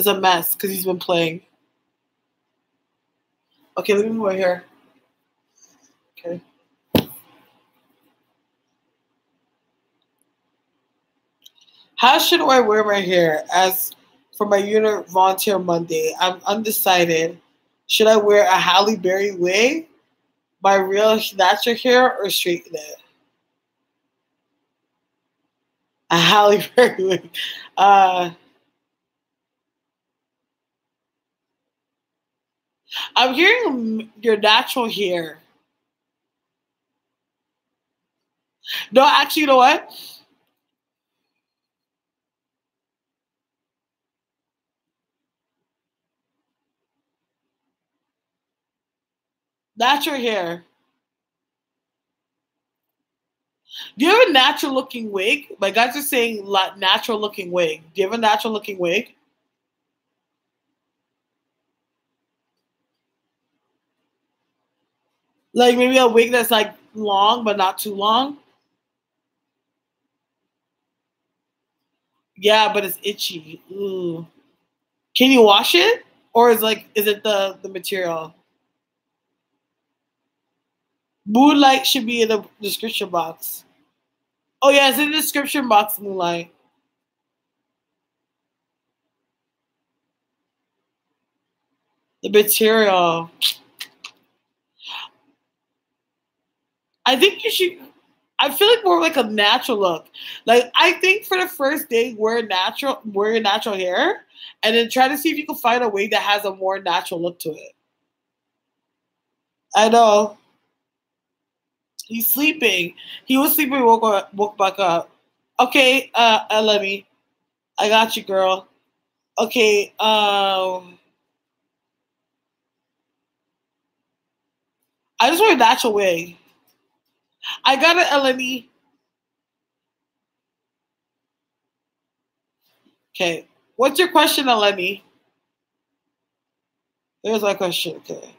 a mess because he's been playing. Okay, let me move my hair. Okay. How should I wear my hair? As for my unit volunteer Monday, I'm undecided. Should I wear a Halle Berry wig, my real natural hair, or straighten it? A Halle Berry wig. I'm hearing your natural hair. No, actually, you know what? Natural hair. Do you have a natural looking wig? My guys are saying natural looking wig. Do you have a natural looking wig? Like maybe a wig that's like long but not too long. Yeah, but it's itchy. Ooh. Can you wash it? Or is it the material? Moonlight should be in the description box. Oh yeah, it's in the description box, Moonlight. The material. I think you should. I feel like more like a natural look. Like I think for the first day, wear your natural hair, and then try to see if you can find a wig that has a more natural look to it. I know he's sleeping. He was sleeping. Woke back up. Okay, Lemmy, I got you, girl. Okay, I just want a natural wig. I got it, Eleni. Okay. What's your question, Eleni? There's my question. Okay.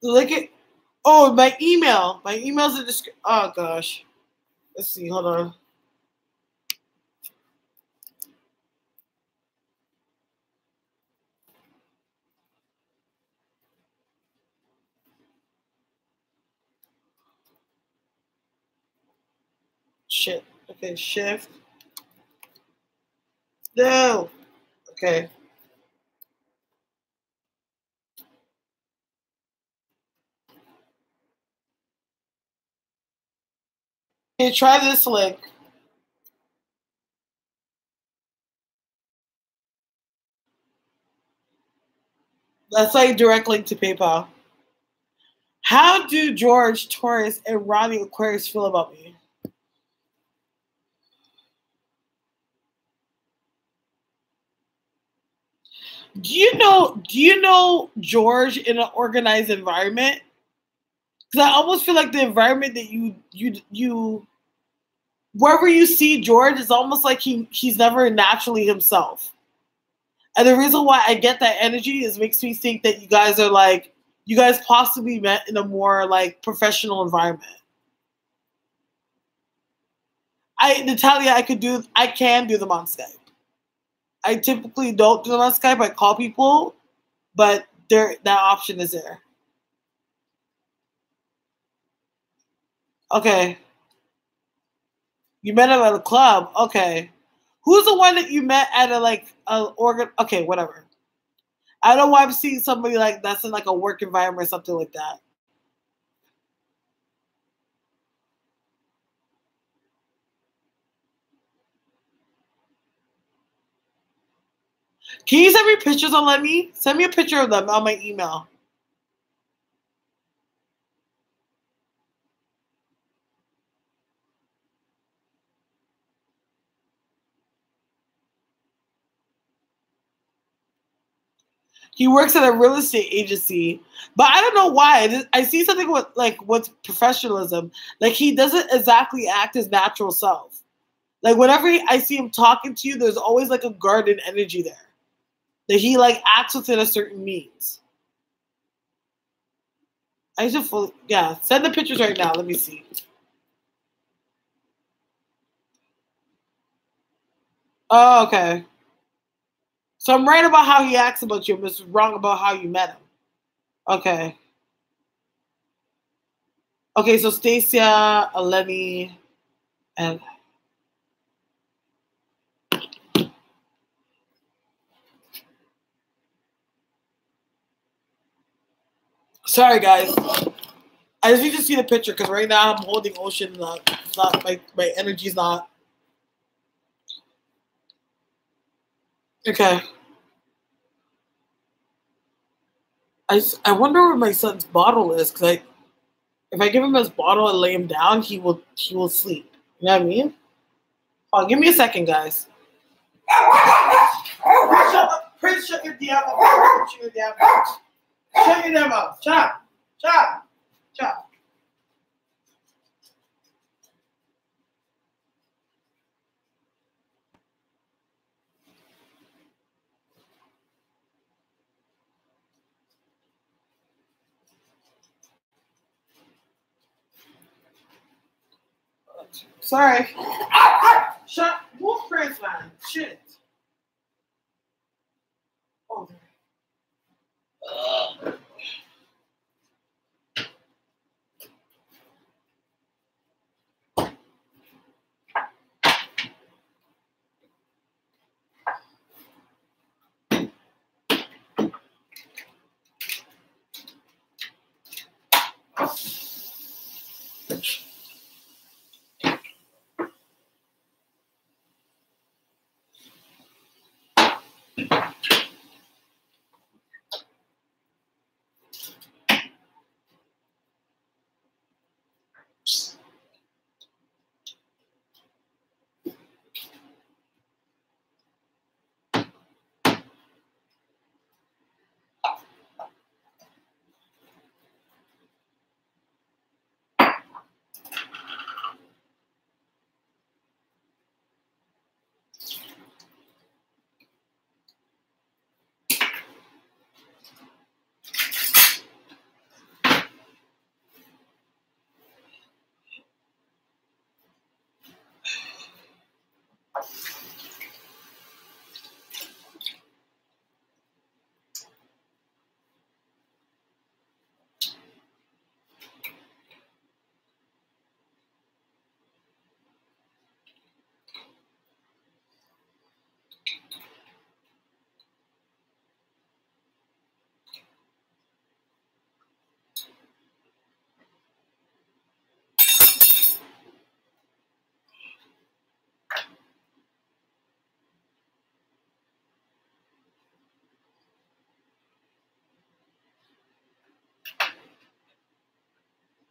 Look at. Oh, my email. My email's in the description. Oh gosh. Let's see. Hold on. Shit. Okay. Shift. No. Okay. Okay. Try this link. That's like direct link to PayPal. How do George, Taurus, and Ronnie Aquarius feel about me? Do you know George in an organized environment? Because I almost feel like the environment that you wherever you see George, it's almost like he's never naturally himself. And the reason why I get that energy is makes me think that you guys possibly met in a more like professional environment. Natalia, I can do them on Skype. I typically don't do them on Skype. I call people, but that option is there. Okay. You met him at a club. Okay. Who's the one that you met at a organ? Okay, whatever. I don't know why I'm seeing somebody like that's in like a work environment or something like that. Can you send me pictures on Let Me? Send me a picture of them on my email. He works at a real estate agency, but I don't know why. I see something with professionalism. Like he doesn't exactly act his natural self. Like whenever I see him talking to you, there's always like a guarded energy there. That he like acts within a certain means. I should send the pictures right now. Let me see. Oh, okay. So I'm right about how he acts about you. I'm just wrong about how you met him. Okay. Okay, so Stacia, Eleni, and sorry guys. I just need to see the picture because right now I'm holding Ocean. It's not my energy's not. Okay. I wonder where my son's bottle is, because if I give him his bottle and lay him down, he will sleep. You know what I mean? Oh, give me a second, guys. Shut up. Prince, shut your damn mouth. Shut your damn mouth. Shut your damn mouth. Shut up. Shut up. Shut up. Sorry. Shut. Move, Prince, man. Shit. Oh.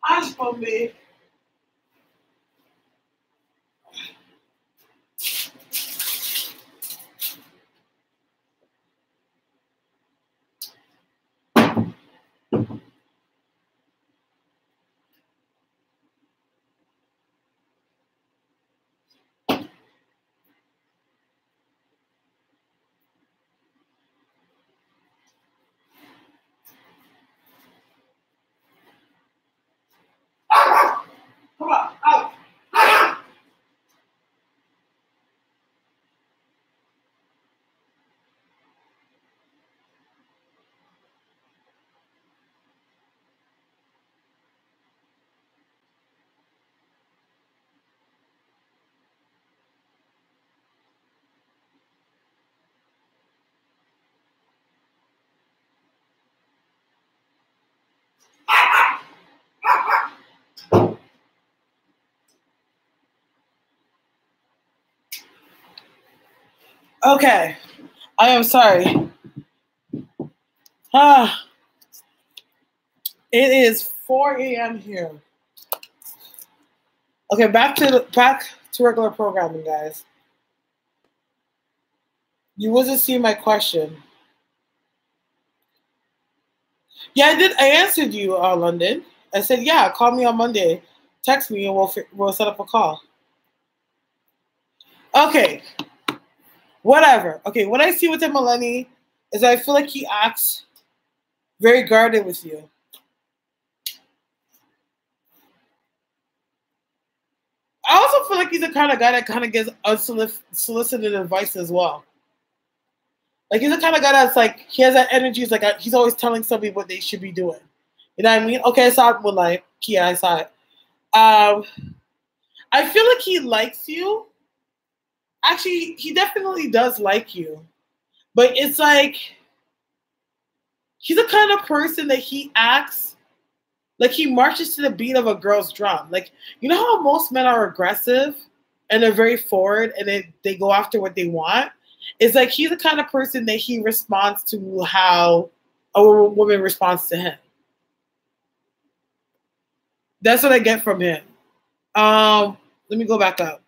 Hush, Bobby. Come on, out. Okay. I am sorry. Ah, it is 4 a.m. here. Okay, back to regular programming, guys. You wasn't seeing my question. Yeah, I did. I answered you, London. I said, yeah, call me on Monday. Text me and we'll set up a call. Okay, whatever. Okay, what I see with him, Melanie, is I feel like he acts very guarded with you. I also feel like he's the kind of guy that kind of gives unsolicited advice as well. Like he's the kind of guy that's like he has that energy. He's like he's always telling somebody what they should be doing. You know what I mean? Okay, I saw it with like Kia. I saw it. I feel like he likes you. Actually, he definitely does like you, but it's like he's the kind of person that he acts like he marches to the beat of a girl's drum. Like you know how most men are aggressive and they're very forward and they go after what they want. It's like he's the kind of person that he responds to how a woman responds to him. That's what I get from him. Let me go back up.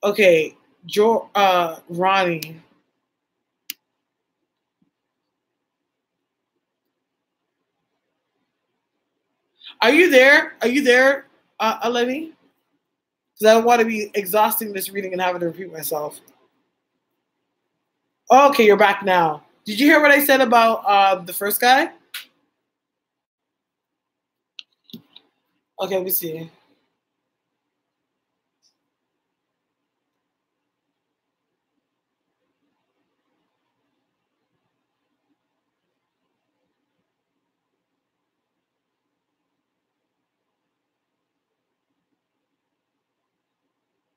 Okay, Ronnie. Are you there? Are you there, Eleni? Because I don't want to be exhausting this reading and having to repeat myself. Okay, you're back now. Did you hear what I said about the first guy? Okay, let me see.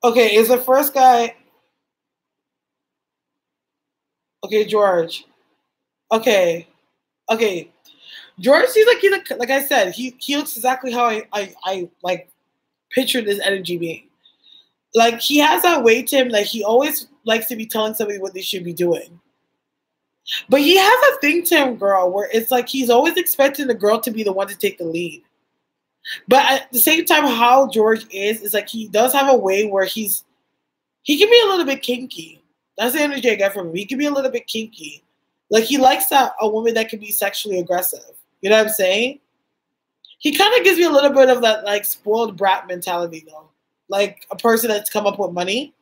Okay, is the first guy... Okay, George. Okay. George seems like I said, he looks exactly how I like pictured his energy being. Like, he has that way to him that he always likes to be telling somebody what they should be doing. But he has a thing to him, girl, where it's like he's always expecting the girl to be the one to take the lead. But at the same time, how George is like he does have a way where he can be a little bit kinky. That's the energy I get from him. He can be a little bit kinky. Like, he likes a woman that can be sexually aggressive. You know what I'm saying? He kind of gives me a little bit of that, like, spoiled brat mentality, though. Like, a person that's come up with money.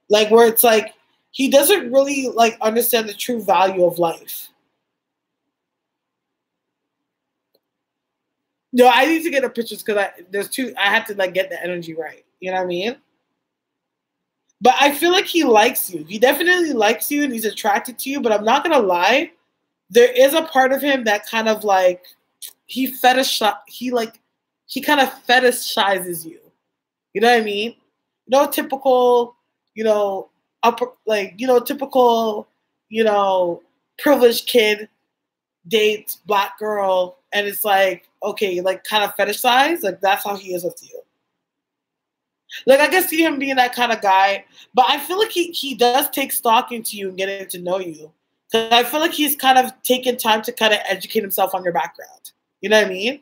Like, where it's like, he doesn't really, like, understand the true value of life. No, I need to get the pictures because I have to, like, get the energy right. You know what I mean? But I feel like he likes you. He definitely likes you and he's attracted to you. But I'm not going to lie. There is a part of him that kind of, like, he kind of fetishizes you. You know what I mean? Typical, typical, privileged kid dates black girl, and it's like, okay, like, kind of fetishize, like, that's how he is with you. Like, I can see him being that kind of guy, but I feel like he does take stock into you and getting to know you. Because I feel like he's kind of taken time to kind of educate himself on your background. You know what I mean?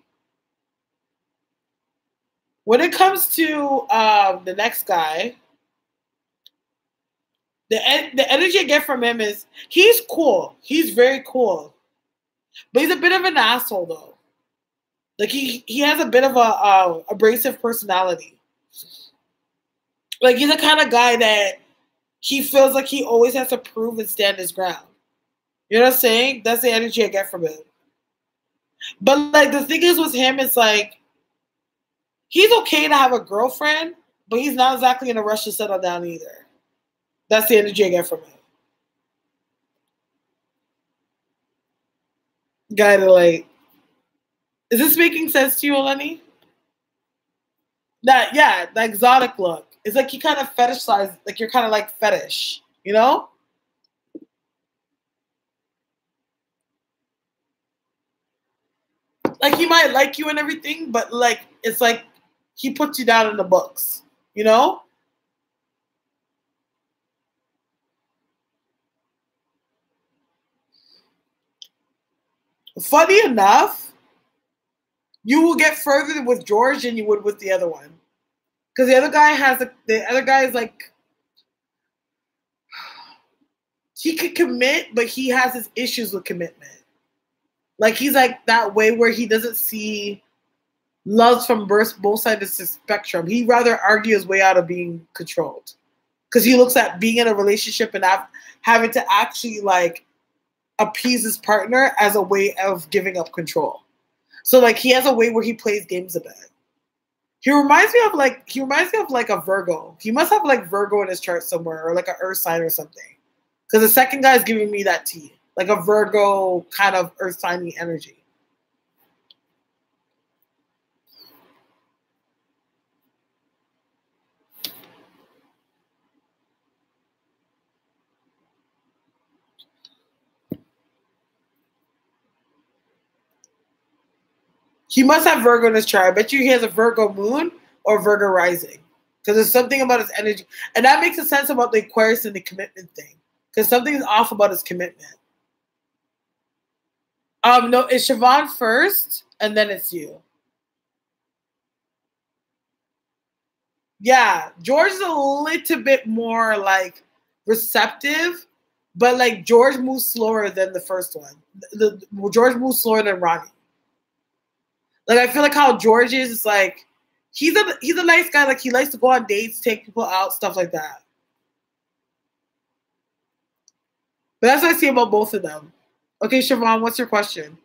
When it comes to the next guy, the energy I get from him is he's cool. He's very cool. But he's a bit of an asshole, though. Like, he has a bit of a abrasive personality. Like, he's the kind of guy that he feels like he always has to prove and stand his ground. You know what I'm saying? That's the energy I get from him. But, like, the thing is with him, it's like, he's okay to have a girlfriend, but he's not exactly in a rush to settle down either. That's the energy I get from him. Guy to, like, is this making sense to you, Eleni? The exotic look. It's like he kind of fetishizes, like, you're kind of like fetish, you know? Like, he might like you and everything, but, like, it's like he puts you down in the books, you know? Funny enough, you will get further with George than you would with the other one. Because the other guy is like, he could commit, but he has his issues with commitment. Like, he's like that way where he doesn't see love from both sides of the spectrum. He'd rather argue his way out of being controlled. Because he looks at being in a relationship and having to actually, like, appease his partner as a way of giving up control. So, like, he has a way where he plays games a bit. He reminds me of like a Virgo. He must have, like, Virgo in his chart somewhere, or like an earth sign or something. Because the second guy is giving me that tea. Like a Virgo kind of earth signy energy. He must have Virgo in his chart. I bet you he has a Virgo moon or Virgo rising. Because there's something about his energy. And that makes a sense about the Aquarius and the commitment thing. Because something's off about his commitment. No, it's Siobhan first, and then it's you. Yeah, George is a little bit more like receptive, but like George moves slower than the first one. George moves slower than Ronnie. Like I feel like how George is like he's a nice guy. Like he likes to go on dates, take people out, stuff like that. But that's what I see about both of them. Okay, Siobhan, what's your question?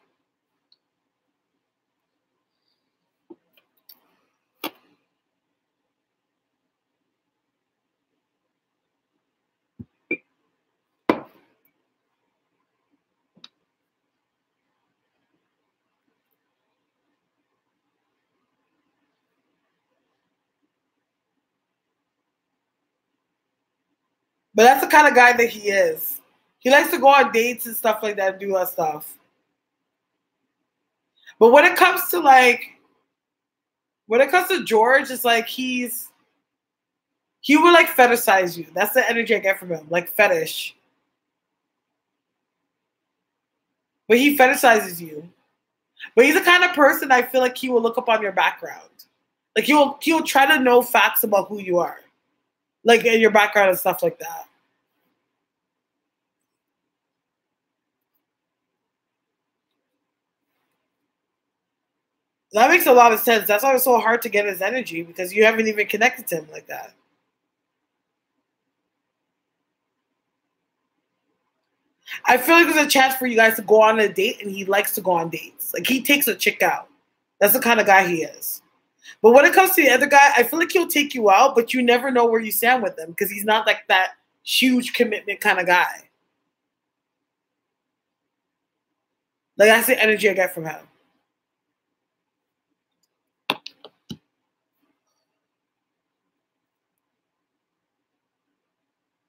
But that's the kind of guy that he is. He likes to go on dates and stuff like that and do that stuff. But when it comes to George, it's like he would like fetishize you. That's the energy I get from him, like fetish. But he fetishizes you. But he's the kind of person I feel like he will look up on your background. Like he'll try to know facts about who you are. Like in your background and stuff like that. That makes a lot of sense. That's why it's so hard to get his energy because you haven't even connected to him like that. I feel like there's a chance for you guys to go on a date and he likes to go on dates. Like he takes a chick out. That's the kind of guy he is. But when it comes to the other guy, I feel like he'll take you out, but you never know where you stand with him because he's not like that huge commitment kind of guy. Like that's the energy I get from him.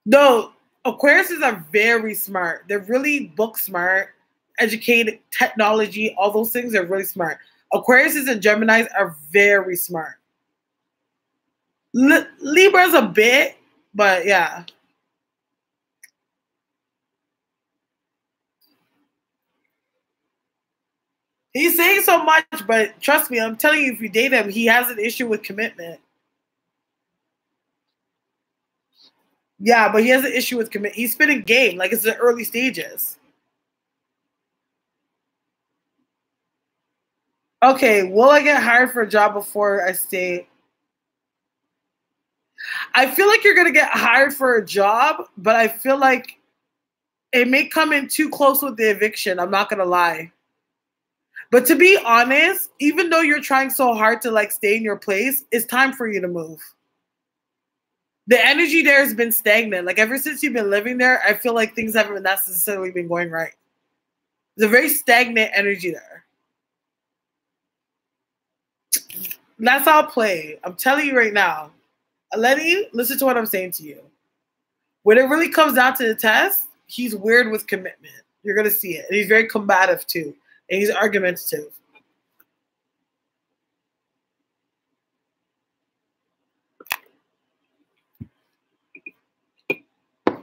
No, Aquariuses are very smart. They're really book smart, educated, technology, all those things are really smart. Aquariuses and Geminis are very smart. Libra's a bit, but yeah. He's saying so much, but trust me, I'm telling you, if you date him, he has an issue with commitment. Yeah, but he has an issue with commitment. He's spinning game, like it's the early stages. Okay, will I get hired for a job before I stay? I feel like you're gonna get hired for a job, but I feel like it may come in too close with the eviction. I'm not gonna lie. But to be honest, even though you're trying so hard to like stay in your place, it's time for you to move. The energy there has been stagnant. Like ever since you've been living there, I feel like things haven't necessarily been going right. There's a very stagnant energy there. That's how I'll play. I'm telling you right now. Lenny, listen to what I'm saying to you. When it really comes down to the test, he's weird with commitment. You're going to see it. And he's very combative too. And he's argumentative.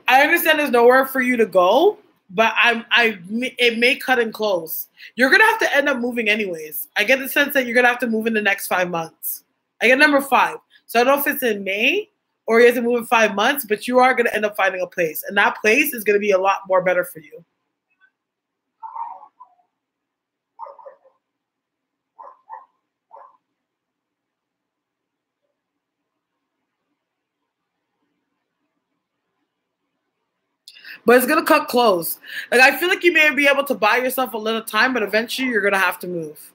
I understand there's nowhere for you to go, but it may cut in close. You're going to have to end up moving anyways. I get the sense that you're going to have to move in the next 5 months. I get number 5. So I don't know if it's in May or you have to move in 5 months, but you are going to end up finding a place. And that place is going to be a lot more better for you. But it's gonna cut close. Like I feel like you may be able to buy yourself a little time, but eventually you're gonna have to move.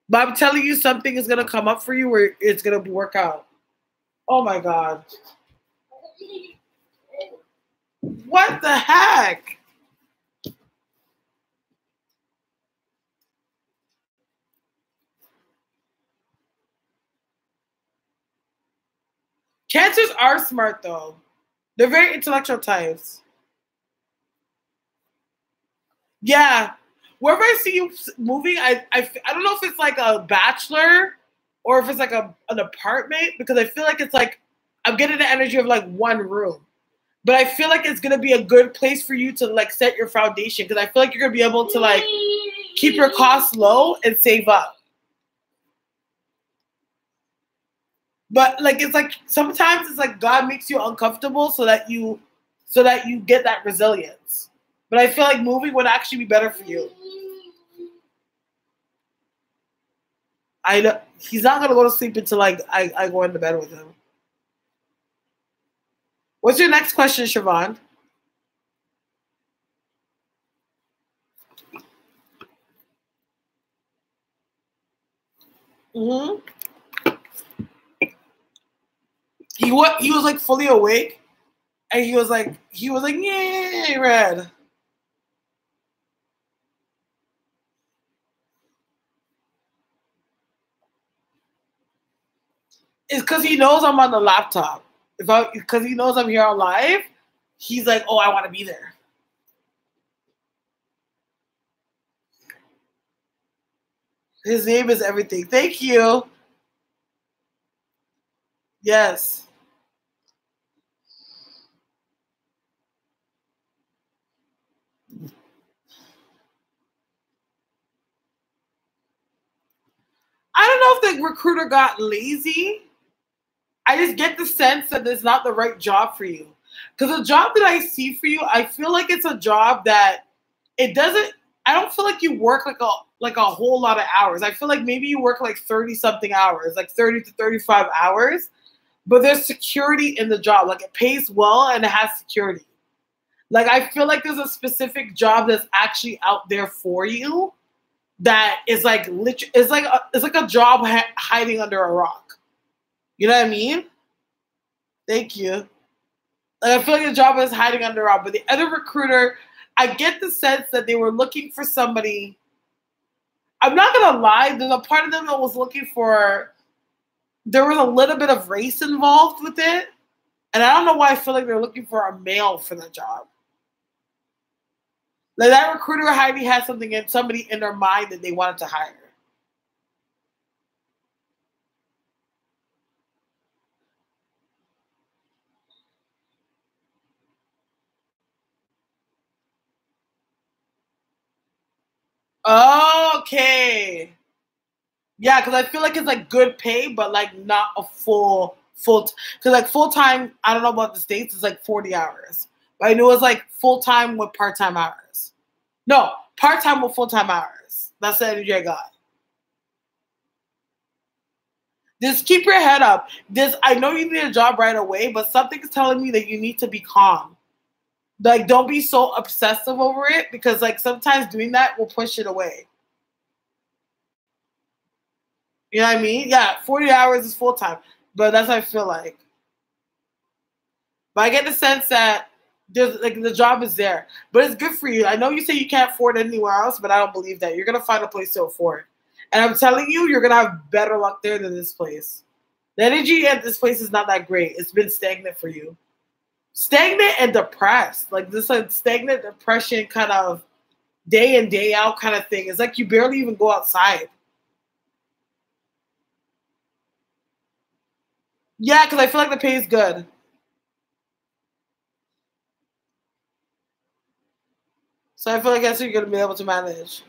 But I'm telling you, something is gonna come up for you where it's gonna work out. Oh my god! What the heck? Cancers are smart though. They're very intellectual types. Yeah. Wherever I see you moving, I don't know if it's like a bachelor or if it's like an apartment, because I feel like it's like I'm getting the energy of like one room. But I feel like it's gonna be a good place for you to like set your foundation, because I feel like you're gonna be able to like keep your costs low and save up. But like it's like sometimes it's like God makes you uncomfortable so that you get that resilience. But I feel like moving would actually be better for you. He's not gonna go to sleep until like I go into bed with him. What's your next question, Siobhan? Mm-hmm. He was like fully awake, and he was like yay, red. It's because he knows I'm on the laptop. Because he knows I'm here on live, he's like, oh, I want to be there. His name is everything. Thank you. Yes. I don't know if the recruiter got lazy. I just get the sense that it's not the right job for you. Because the job that I see for you, I feel like it's a job that it doesn't. I don't feel like you work like a whole lot of hours. I feel like maybe you work like 30 something hours, like 30 to 35 hours. But there's security in the job. Like it pays well and it has security. Like I feel like there's a specific job that's actually out there for you that is like it's like a job hiding under a rock. You know what I mean? Thank you. Like I feel like the job is hiding under a rock. But the other recruiter, I get the sense that they were looking for somebody. I'm not gonna lie, there's a part of them that was looking for. There was a little bit of race involved with it. And I don't know why I feel like they're looking for a male for the job. Like that recruiter Heidi had somebody in their mind that they wanted to hire. Okay. Yeah, because I feel like it's like good pay, but like not a full. Because like full time, I don't know about the States, it's like 40 hours. But I knew it was like full time with part time hours. No, part time with full time hours. That's the energy I got. Just keep your head up. I know you need a job right away, but something's telling me that you need to be calm. Like, don't be so obsessive over it, because like sometimes doing that will push it away. You know what I mean? Yeah, 40 hours is full time, but that's what I feel like. But I get the sense that there's like the job is there, but it's good for you. I know you say you can't afford it anywhere else, but I don't believe that. You're gonna find a place to afford, and I'm telling you, you're gonna have better luck there than this place. The energy at this place is not that great. It's been stagnant for you, stagnant and depressed. Like this, like stagnant depression kind of day in day out kind of thing. It's like you barely even go outside. Yeah, because I feel like the pay is good. So I feel like that's what you're going to be able to manage.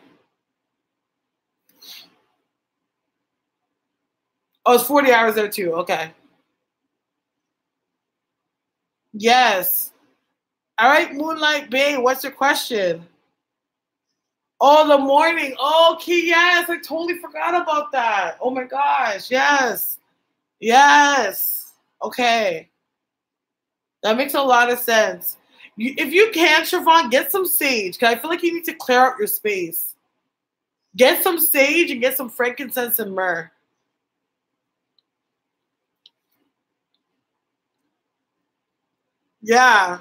Oh, it's 40 hours there too. Okay. Yes. All right, Moonlight Bay, what's your question? Oh, the morning. Oh, okay, yes. I totally forgot about that. Oh my gosh. Yes. Yes. Okay. That makes a lot of sense. If you can, Siobhan, get some sage, because I feel like you need to clear out your space. Get some sage and get some frankincense and myrrh. Yeah.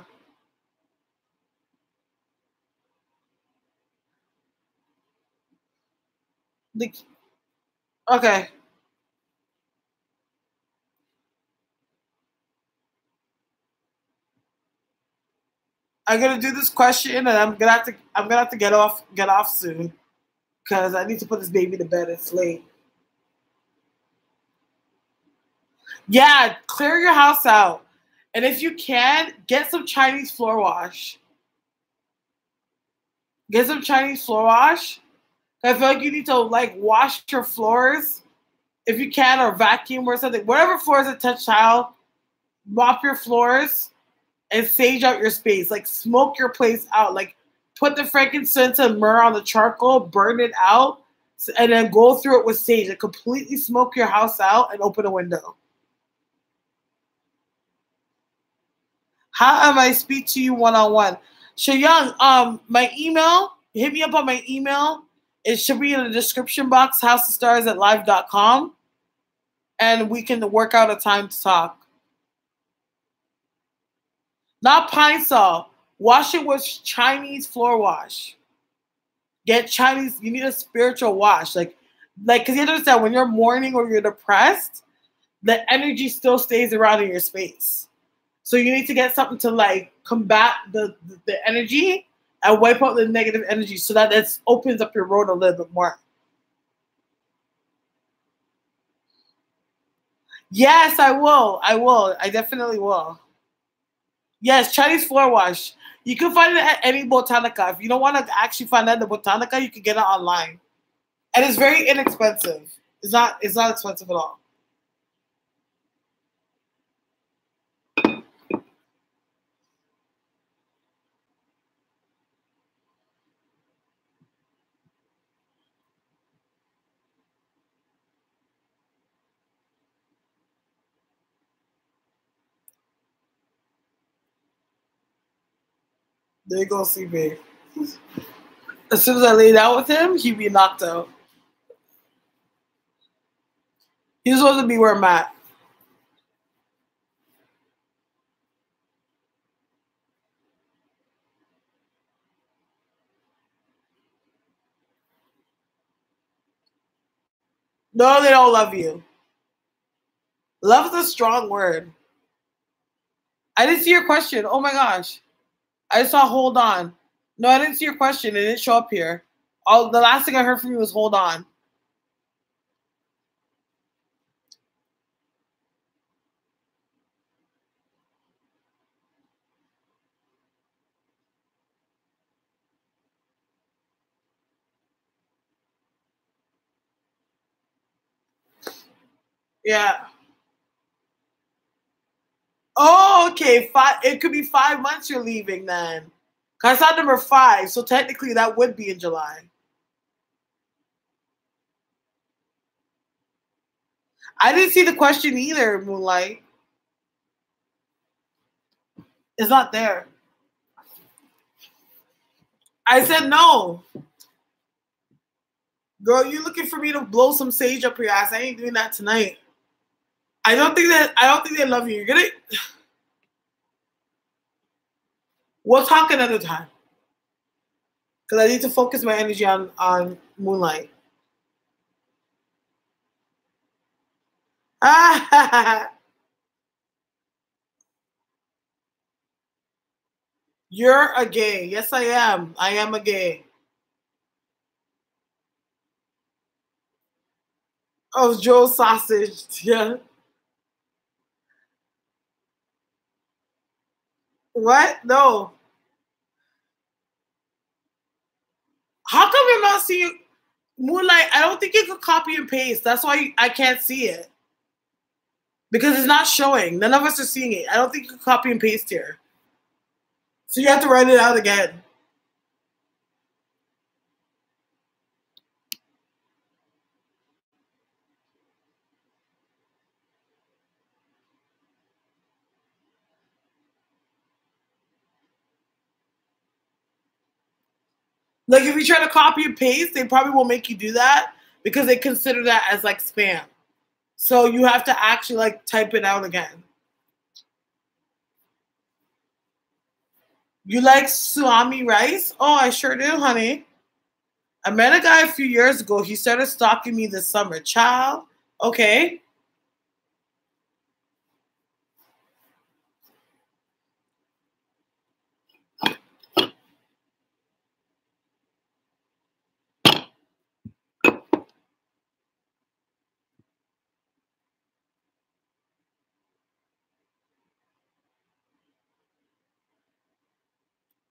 Okay. I'm gonna do this question, and I'm gonna have to get off soon, because I need to put this baby to bed. It's late. Yeah, clear your house out. And if you can, get some Chinese floor wash. Get some Chinese floor wash. I feel like you need to like wash your floors if you can, or vacuum or something. Whatever floors that touch tile, mop your floors and sage out your space. Like smoke your place out. Like put the frankincense and myrrh on the charcoal, burn it out, and then go through it with sage. And completely smoke your house out and open a window. How am I speak to you one-on-one? Young, my email, hit me up on my email. It should be in the description box, housestarres@live.com. And we can work out a time to talk. Not Pine Sol. Wash it with Chinese floor wash. Get Chinese, you need a spiritual wash. Because you understand, when you're mourning or you're depressed, the energy still stays around in your space. So you need to get something to like combat the energy and wipe out the negative energy so that it opens up your road a little bit more. Yes, I will. I will. I definitely will. Yes, Chinese floor wash. You can find it at any botanica. If you don't want to actually find it at the botanica, you can get it online. And it's very inexpensive. It's not expensive at all. There you go, CB. As soon as I laid out with him, he'd be knocked out. He's supposed to be where I'm at. No, they don't love you. Love is a strong word. I didn't see your question. Oh my gosh. I saw hold on. No, I didn't see your question. It didn't show up here. The last thing I heard from you was hold on. Yeah. Oh, okay. It could be 5 months you're leaving then. Cause I saw number 5, so technically that would be in July. I didn't see the question either, Moonlight. It's not there. I said no. Girl, you looking for me to blow some sage up your ass. I ain't doing that tonight. I don't think they love you. You're gonna We'll talk another time. Because I need to focus my energy on Moonlight. You're a gay. Yes, I am. I am a gay. Oh, Joe Sausage. Yeah. What? No. How come you're not seeing Moonlight? I don't think you could copy and paste. That's why I can't see it. Because it's not showing. None of us are seeing it. I don't think you can copy and paste here. So you have to write it out again. Like if you try to copy and paste, they probably won't make you do that because they consider that as like spam. So you have to actually like type it out again. You like salami rice? Oh, I sure do, honey. I met a guy a few years ago. He started stalking me this summer. Child, okay.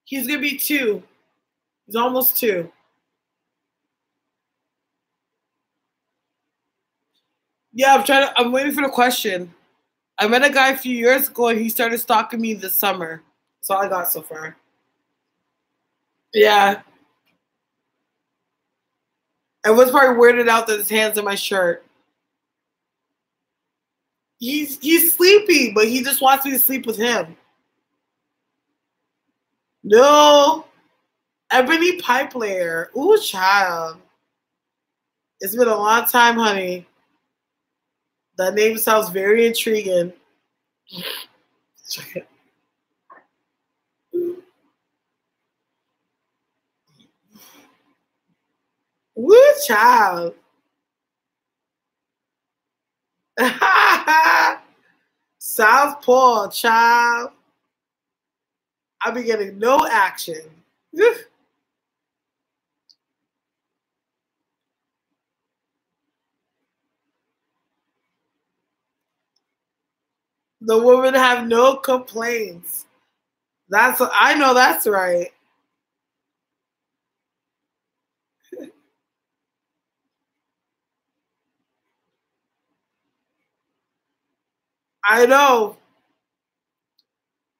He's gonna be 2. He's almost 2. Yeah, I'm waiting for the question. I met a guy a few years ago and he started stalking me this summer. That's all I got so far. Yeah. I was probably weirded out that his hands in my shirt. He's sleepy, but he just wants me to sleep with him. No. Ebony Pipe Layer. Ooh, child. It's been a long time, honey. That name sounds very intriguing. Woo, child. Southpaw, child. I be getting no action. The women have no complaints. I know that's right. I know.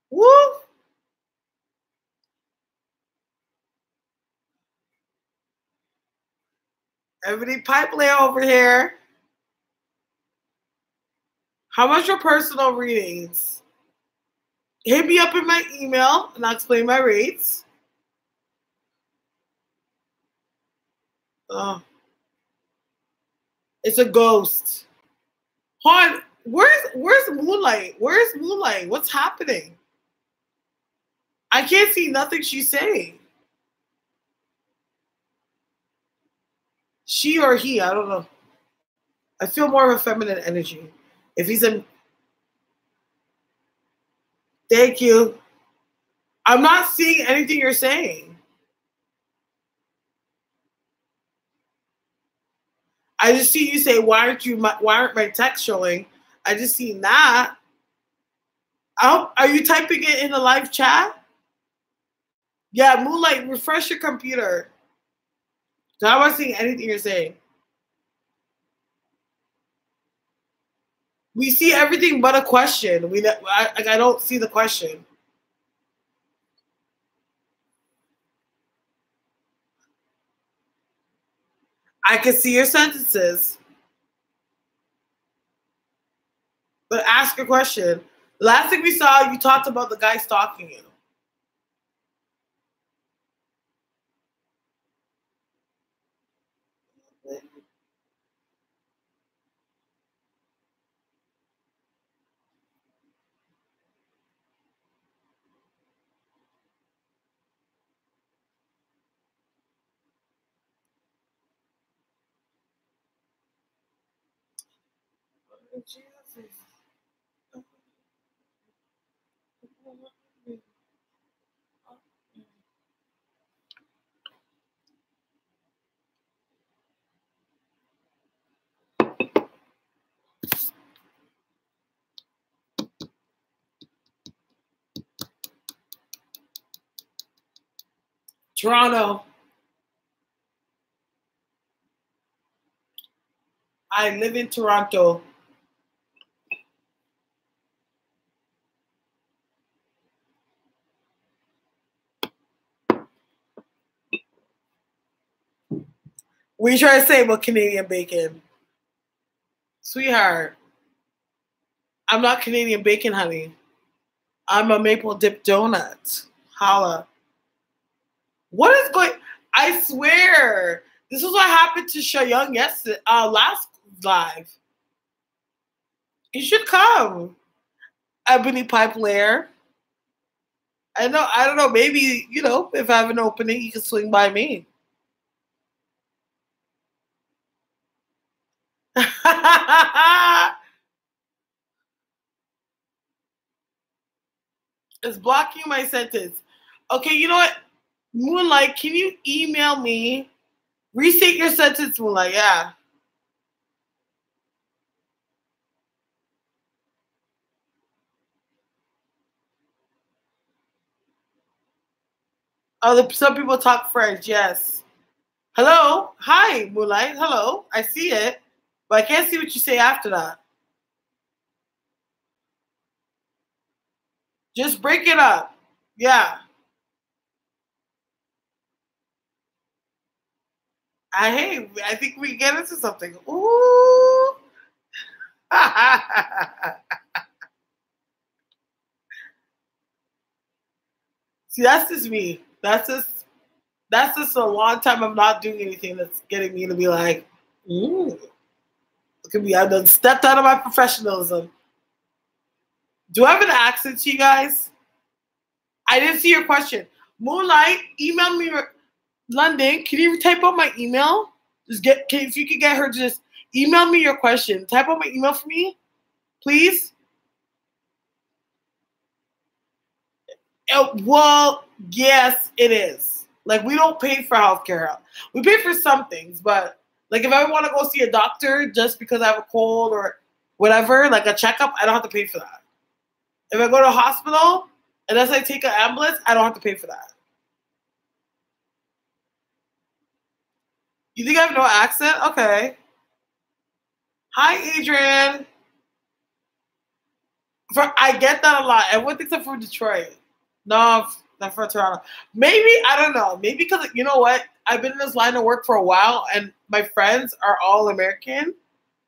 Woo! Ebony Pipe Layer over here. How much are personal readings? Hit me up in my email and I'll explain my rates. Oh, it's a ghost. Hold on. Where's Moonlight? Where's Moonlight? What's happening? I can't see nothing she's saying. She or he, I don't know. I feel more of a feminine energy. If he's in, thank you. I'm not seeing anything you're saying. I just see you say, why aren't my texts showing? I just see that. Are you typing it in the live chat? Yeah, Moonlight, refresh your computer. So I'm not seeing anything you're saying. We see everything but a question. I don't see the question. I can see your sentences. But ask a question. Last thing we saw, you talked about the guy stalking you. Toronto. I live in Toronto. What are you trying to say about Canadian bacon? Sweetheart, I'm not Canadian bacon, honey. I'm a maple dip donut. Holla. What is going? I swear, this is what happened to Young yesterday, last live. You should come, Ebony Pipe Lair. I don't know. Maybe if I have an opening, you can swing by me. It's blocking my sentence. Okay, you know what? Moonlight, can you email me? Restate your sentence, Moonlight. Yeah. Oh, some people talk French. Yes. Hello. Hi, Moonlight. Hello. I see it, but I can't see what you say after that. Just break it up. Yeah. I think we get into something. Ooh. See, that's just me. That's just a long time of not doing anything that's getting me to be like, ooh. Look at me. I've done stepped out of my professionalism. Do I have an accent to you guys? I didn't see your question. Moonlight, email me. London, can you type out my email? If you could get her to just email me your question. Type out my email for me, please. Well, yes, it is. Like, we don't pay for healthcare. We pay for some things, but like if I want to go see a doctor just because I have a cold or whatever, like a checkup, I don't have to pay for that. If I go to a hospital, unless I take an ambulance, I don't have to pay for that. You think I have no accent? Okay. Hi, Adrian. I get that a lot. Everyone thinks I'm from Detroit. No, I'm from Toronto. Maybe, I don't know. Maybe because, you know what? I've been in this line of work for a while, and my friends are all American.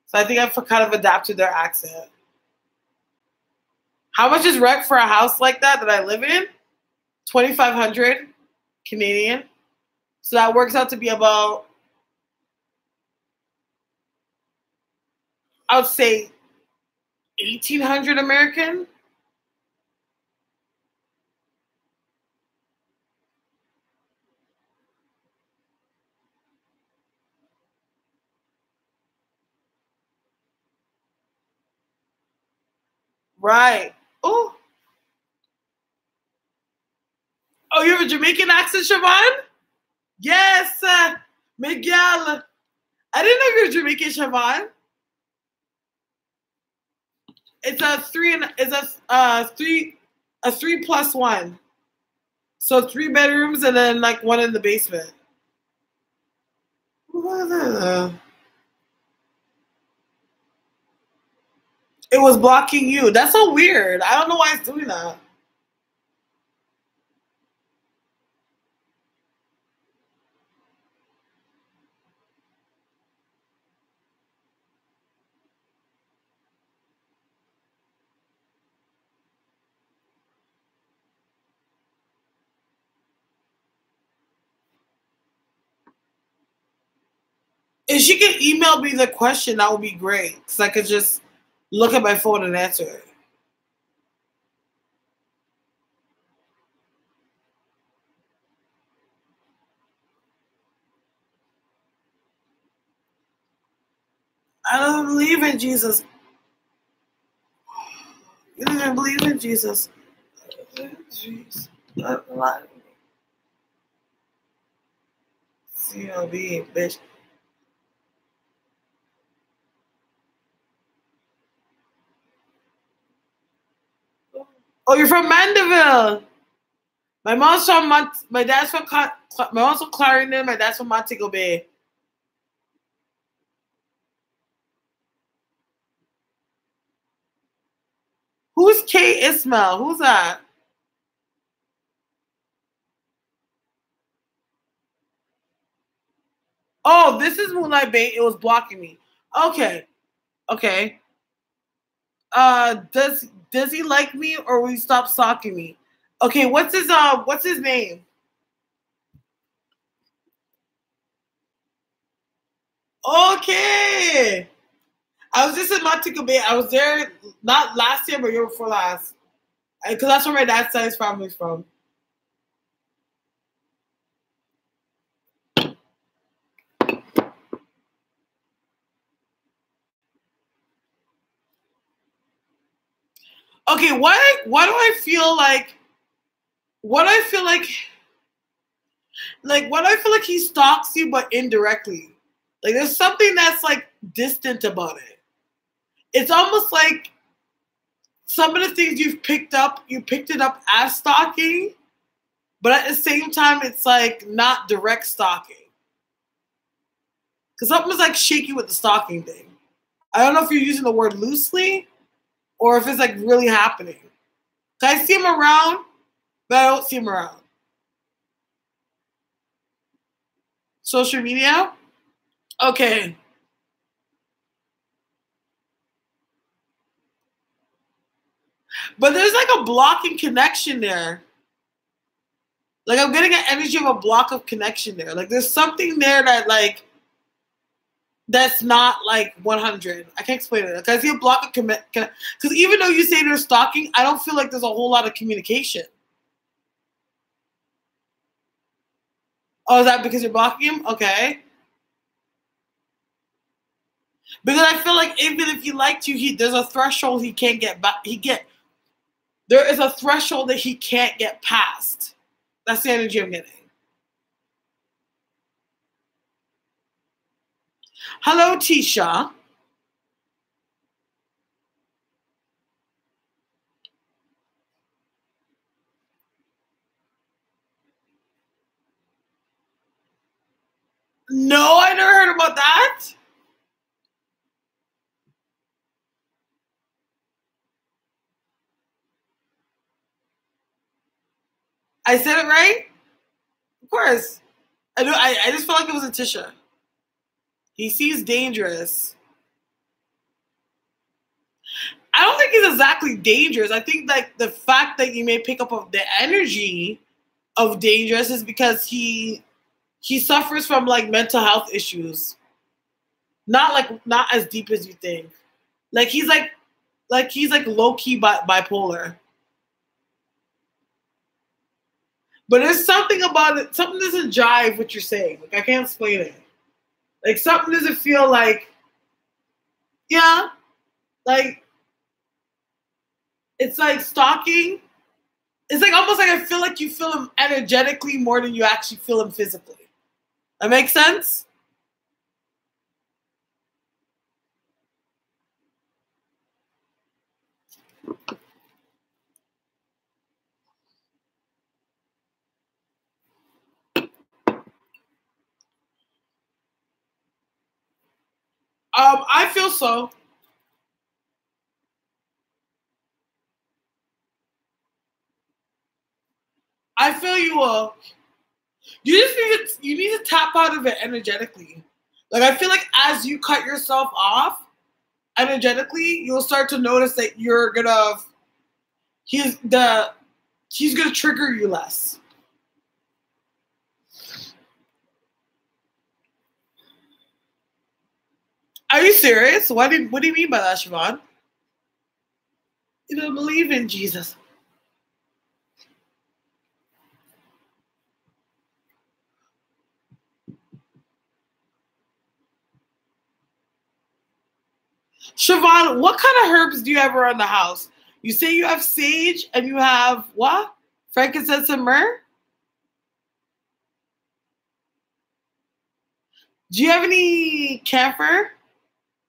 So I think I've kind of adapted their accent. How much is rent for a house like that I live in? 2,500 Canadian. So that works out to be about, I would say, 1,800 American. Right. Oh, you have a Jamaican accent, Siobhan? Yes, Miguel. I didn't know you were Jamaican, Siobhan. It's a 3+1. So 3 bedrooms and then like one in the basement. It was blocking you. That's so weird. I don't know why it's doing that. If she could email me the question, that would be great. Because I could just look at my phone and answer it. I don't believe in Jesus. You don't even believe in Jesus. Jeez. CLB, bitch. Oh, you're from Mandeville. My mom's from my dad's from my mom's from Clarendon. My dad's from Montego Bay. Who's Kate Ismail? Who's that? Oh, this is Moonlight Bay. It was blocking me. Okay. Okay. Does he like me or will he stop stalking me? Okay, what's his name? Okay. I was just in Montego Bay. I was there not last year, but year before last. Because that's where my dad's side of family's from. Okay, why do I feel like what I feel like he stalks you but indirectly. Like there's something that's like distant about it. It's almost like some of the things you picked it up as stalking, But at the same time, it's like not direct stalking. Because something's like shaky with the stalking thing. I don't know if you're using the word loosely or if it's like really happening. I see him around, but I don't see him around. Social media? Okay. But there's like a blocking connection there. Like I'm getting an energy of a block of connection there. Like there's something there that like that's not like 100. I can't explain it. Like I see a block of because even though you say they're stalking, I don't feel like there's a whole lot of communication. Oh, is that because you're blocking him? Okay. Because I feel like even if he liked you, there's a threshold he can't get back. There is a threshold that he can't get past. That's the energy I'm getting. Hello, Tisha. No, I never heard about that. I said it right? Of course. I just felt like it was a Tisha. He seems dangerous. I don't think he's exactly dangerous. I think like the fact that you may pick up of the energy of dangerous is because he suffers from like mental health issues. Not as deep as you think. Like he's low key bipolar. But there's something about it. Something doesn't jive what you're saying. Like I can't explain it. Like something doesn't feel like, yeah, like it's like stalking. It's like almost like I feel like you feel him energetically more than you actually feel him physically. That makes sense? I feel so. I feel you will. You need to tap out of it energetically. Like I feel like as you cut yourself off energetically, you'll start to notice that he's gonna trigger you less. Are you serious? What do you mean by that, Siobhan? You don't believe in Jesus. Siobhan, what kind of herbs do you have around the house? You say you have sage and you have what? Frankincense and myrrh? Do you have any camphor?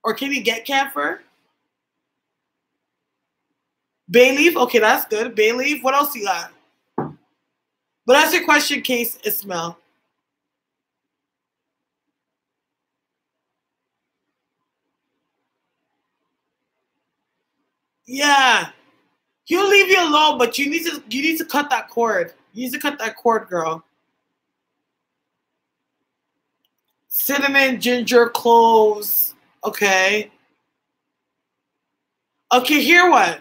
Or can you get camphor? Bay leaf? Okay, that's good. Bay leaf. What else you got? But that's your question, Case Ismail. Yeah. He'll leave you alone, but you need to cut that cord. You need to cut that cord, girl. Cinnamon, ginger, cloves. Okay. Okay, hear what?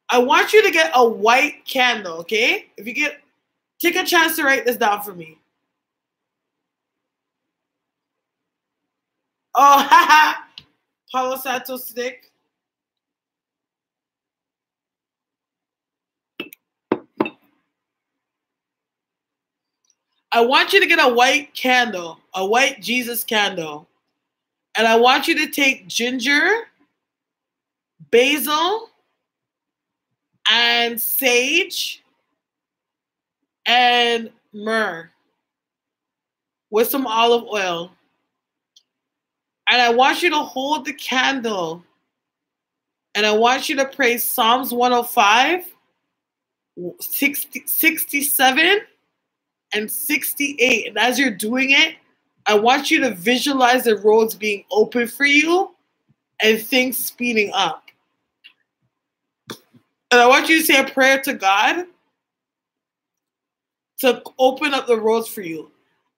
I want you to get a white candle, okay? Take a chance to write this down for me. Oh, haha. Palo Santo stick. I want you to get a white candle, a white Jesus candle. And I want you to take ginger, basil, and sage, and myrrh with some olive oil. And I want you to hold the candle. And I want you to pray Psalms 105, 67, and 68. And as you're doing it, I want you to visualize the roads being open for you and things speeding up. And I want you to say a prayer to God to open up the roads for you.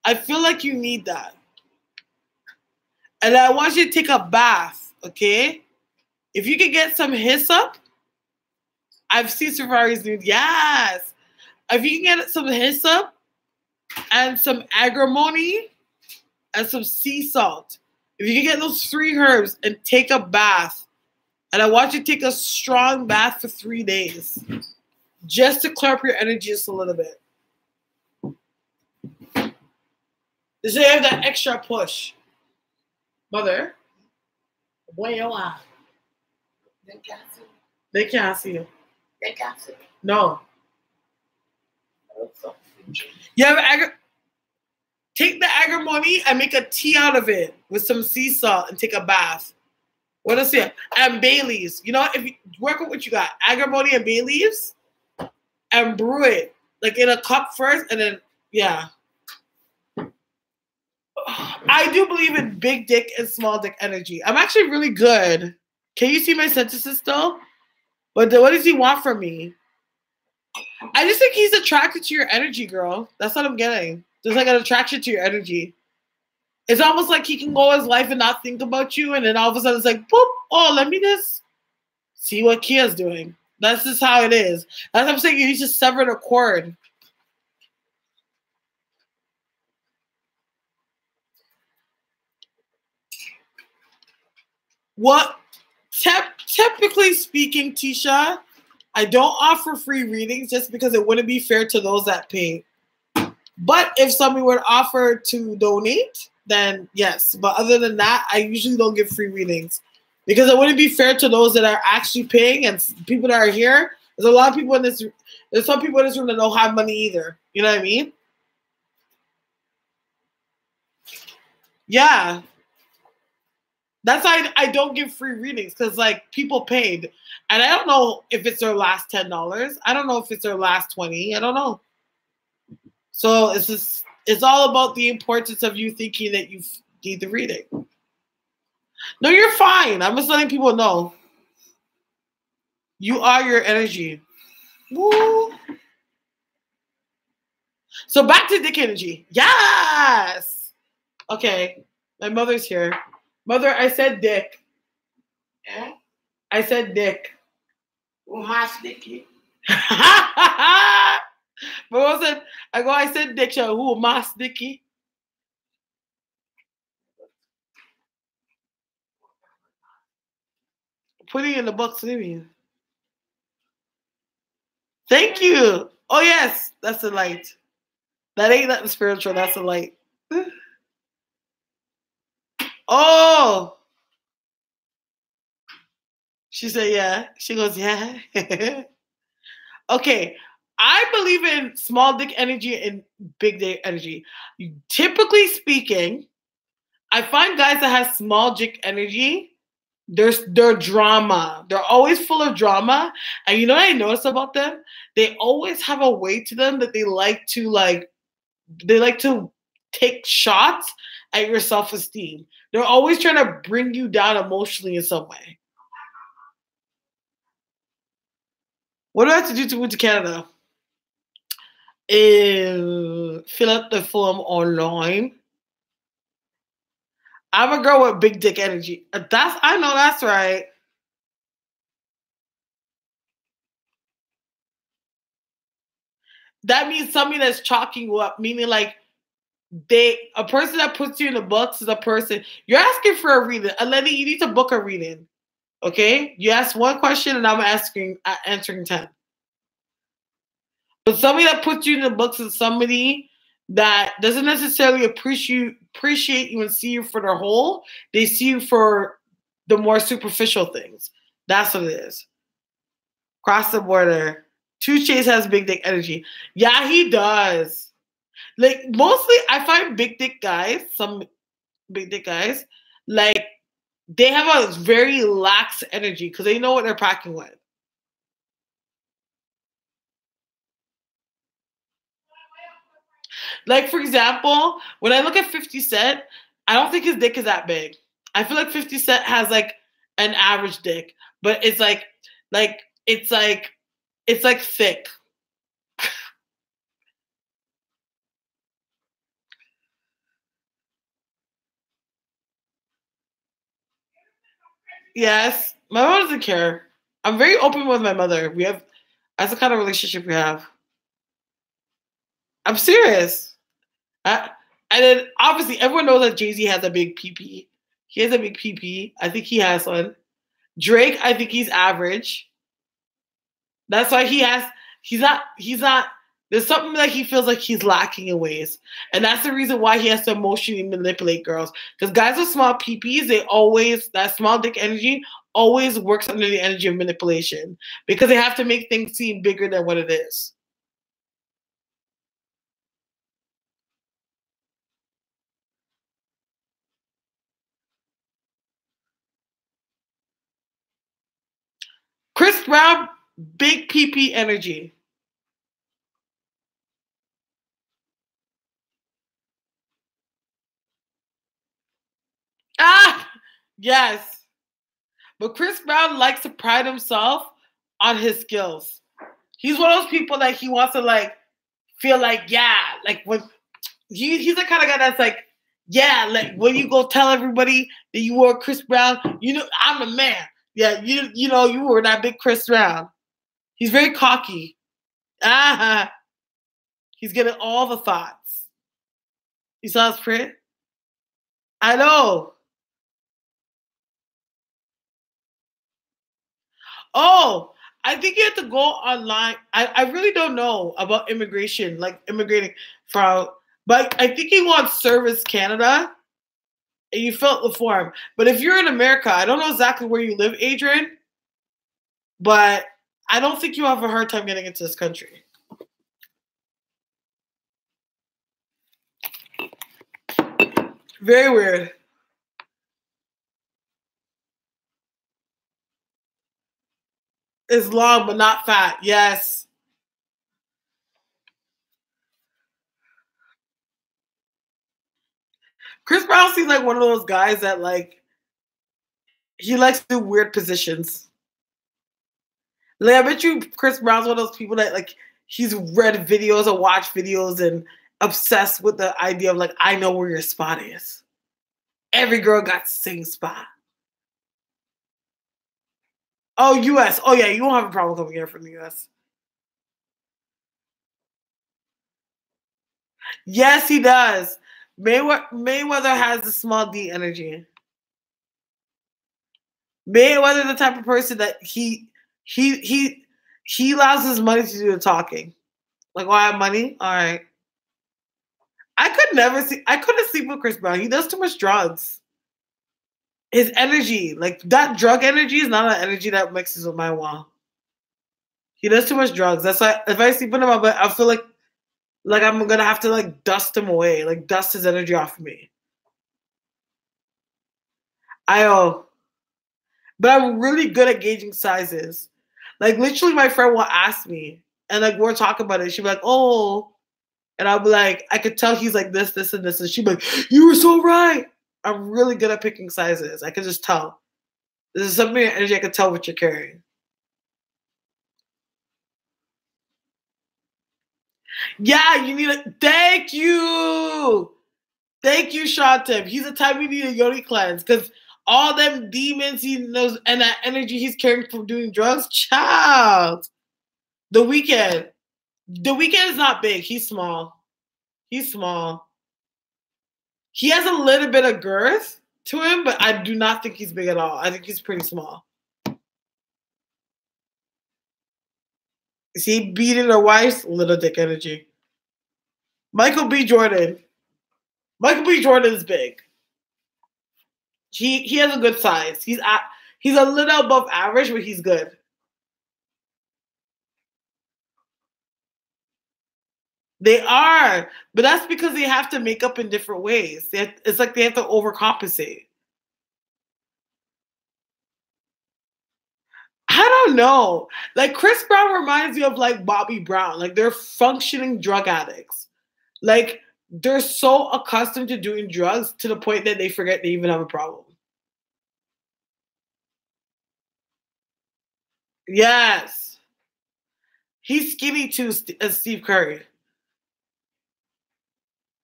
I feel like you need that. And I want you to take a bath, okay? If you can get some hyssop, I've seen Safaris do, yes. If you can get some hyssop and some agrimony and some sea salt, if you can get those 3 herbs and take a bath, and I want you to take a strong bath for 3 days, just to clear up your energy just a little bit. So you have that extra push. Mother, where you are? They can't see you. They can't see you. They can't see you. No. You have take the agrimony and make a tea out of it with some sea salt and take a bath. What else here? And bay leaves. You know, if you work with what you got, agrimony and bay leaves, and brew it like in a cup first, and then yeah. I do believe in big dick and small dick energy. I'm actually really good. Can you see my sentences still? But what does he want from me? I just think he's attracted to your energy, girl. That's what I'm getting. There's like an attraction to your energy. It's almost like he can go his life and not think about you, and then all of a sudden it's like, boop, oh, let me just see what Kia's doing. That's just how it is. That's what I'm saying. You just severed a cord. What? Typically speaking, Tisha, I don't offer free readings just because it wouldn't be fair to those that pay. But if somebody would offer to donate, then yes. But other than that, I usually don't give free readings because it wouldn't be fair to those that are actually paying and people that are here. There's a lot of people in this. There's some people in this room that don't have money either. You know what I mean? Yeah. That's why I don't give free readings because like people paid, and I don't know if it's their last $10. I don't know if it's their last 20. I don't know. So it's all about the importance of you thinking that you need the reading. No, you're fine. I'm just letting people know. You are your energy. Woo. So back to dick energy. Yes. Okay. My mother's here. Mother, I said dick. Yeah? I said dick. Well, my sticky. But I said dick. Who my sticky? Put it in the box, maybe. Thank you. Oh yes, that's a light. That ain't nothing spiritual. That's a light. Oh. She said, yeah. She goes, yeah. Okay. I believe in small dick energy and big dick energy. Typically speaking, I find guys that have small dick energy, they're drama. They're always full of drama. And you know what I notice about them? They always have a way to them that they like to take shots at your self-esteem. They're always trying to bring you down emotionally in some way. What do I have to do to move to Canada? Fill out the form online. I'm a girl with big dick energy. I know that's right. That means somebody that's chalking you up, meaning like a person that puts you in the books is a person. You're asking for a reading. Aleni, you need to book a reading. Okay? You ask one question and I'm answering 10. But somebody that puts you in the books is somebody that doesn't necessarily appreciate you and see you for their whole. They see you for the more superficial things. That's what it is. Cross the border. Two Chase has big dick energy. Yeah, he does. Like mostly I find big dick guys, some big dick guys, like they have a very lax energy because they know what they're packing with. Like, for example, when I look at 50 Cent, I don't think his dick is that big. I feel like 50 Cent has like an average dick, but like it's like thick. Yes, my mom doesn't care. I'm very open with my mother. That's the kind of relationship we have. I'm serious. I, and then obviously everyone knows that Jay-Z has a big PP. He has a big PP. I think he has one. Drake, I think he's average. That's why he's not, there's something that he feels like he's lacking in ways. And that's the reason why he has to emotionally manipulate girls. Because guys with small PPs, that small dick energy always works under the energy of manipulation. Because they have to make things seem bigger than what it is. Chris Brown, big PP energy. Ah, yes. But Chris Brown likes to pride himself on his skills. He's one of those people that he wants to like feel like, yeah, like when he's the kind of guy that's like, yeah, like when you go tell everybody that you were Chris Brown, you know, I'm the man. Yeah, you know, you were that big Chris Brown. He's very cocky. Ah, he's getting all the thoughts. You saw his print? I know. Oh, I think you have to go online. I really don't know about immigration, like immigrating from, but I think you want Service Canada and you fill the form. But if you're in America, I don't know exactly where you live, Adrian, but I don't think you have a hard time getting into this country. Very weird. It's long but not fat. Yes. Chris Brown seems like one of those guys that like he likes to do weird positions. Like I bet you Chris Brown's one of those people that like he's read videos or watched videos and obsessed with the idea of like I know where your spot is. Every girl got the same spot. Oh, US. Oh yeah, you won't have a problem coming here from the US. Yes, he does. Mayweather has the small D energy. Mayweather the type of person that he allows his money to do the talking. Like, oh, I have money. All right. I couldn't sleep with Chris Brown. He does too much drugs. His energy, like that drug energy, is not an energy that mixes with my wall. He does too much drugs. That's why if I sleep with him, I feel like I'm gonna have to like dust him away, like dust his energy off of me. I but I'm really good at gauging sizes. Like literally, my friend will ask me, and like we're talking about it. She'll be like, "Oh," and I'll be like, "I could tell he's like this, and this," and she'll be like, "You were so right." I'm really good at picking sizes. I can just tell. This is something energy I can tell what you're carrying. Yeah, you need a thank you, Shantim. He's the type we need a yoni cleanse because all them demons he knows and that energy he's carrying from doing drugs, child. The weekend. The weekend is not big. He's small. He's small. He has a little bit of girth to him, but I do not think he's big at all. I think he's pretty small. Is he beating her wife's little dick energy? Michael B. Jordan. Michael B. Jordan is big. He has a good size. He's a little above average, but he's good. They are, but that's because they have to make up in different ways. It's like they have to overcompensate. I don't know. Like Chris Brown reminds me of like Bobby Brown. Like they're functioning drug addicts. Like they're so accustomed to doing drugs to the point that they forget they even have a problem. Yes. He's skinny too, as Steve Curry.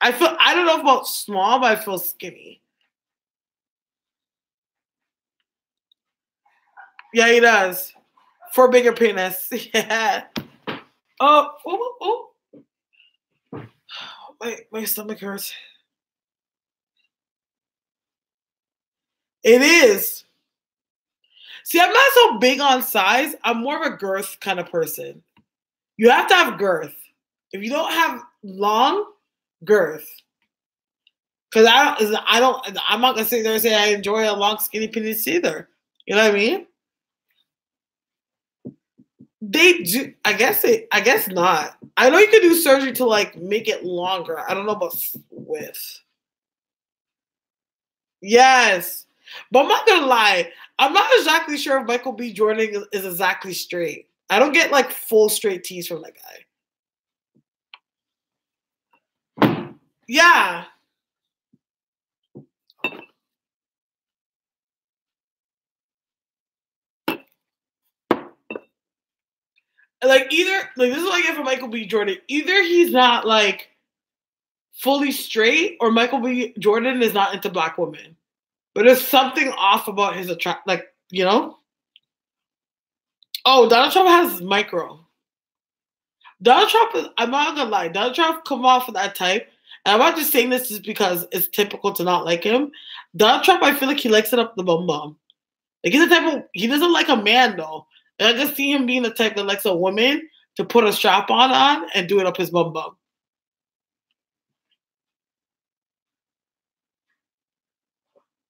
I don't know about small, but I feel skinny. Yeah, he does. For a bigger penis. Yeah. Oh. My stomach hurts. It is. See, I'm not so big on size. I'm more of a girth kind of person. You have to have girth. If you don't have long girth, because I'm not gonna sit there and say I enjoy a long skinny penis either. You know what I mean? They do. I guess not. I know you can do surgery to like make it longer. I don't know about width. Yes, but I'm not gonna lie. I'm not exactly sure if Michael B. Jordan is exactly straight. I don't get like full straight tees from that guy. Yeah. Like either like this is what I get from Michael B. Jordan. Either he's not like fully straight, or Michael B. Jordan is not into black women. But there's something off about his attract. Like you know. Oh, Donald Trump has micro. Donald Trump is. I'm not gonna lie. Donald Trump come off of that type. And I'm not just saying this just because it's typical to not like him. Donald Trump, I feel like he likes it up the bum bum. Like he's the type of he doesn't like a man though. And I just see him being the type that likes a woman to put a strap on and do it up his bum bum.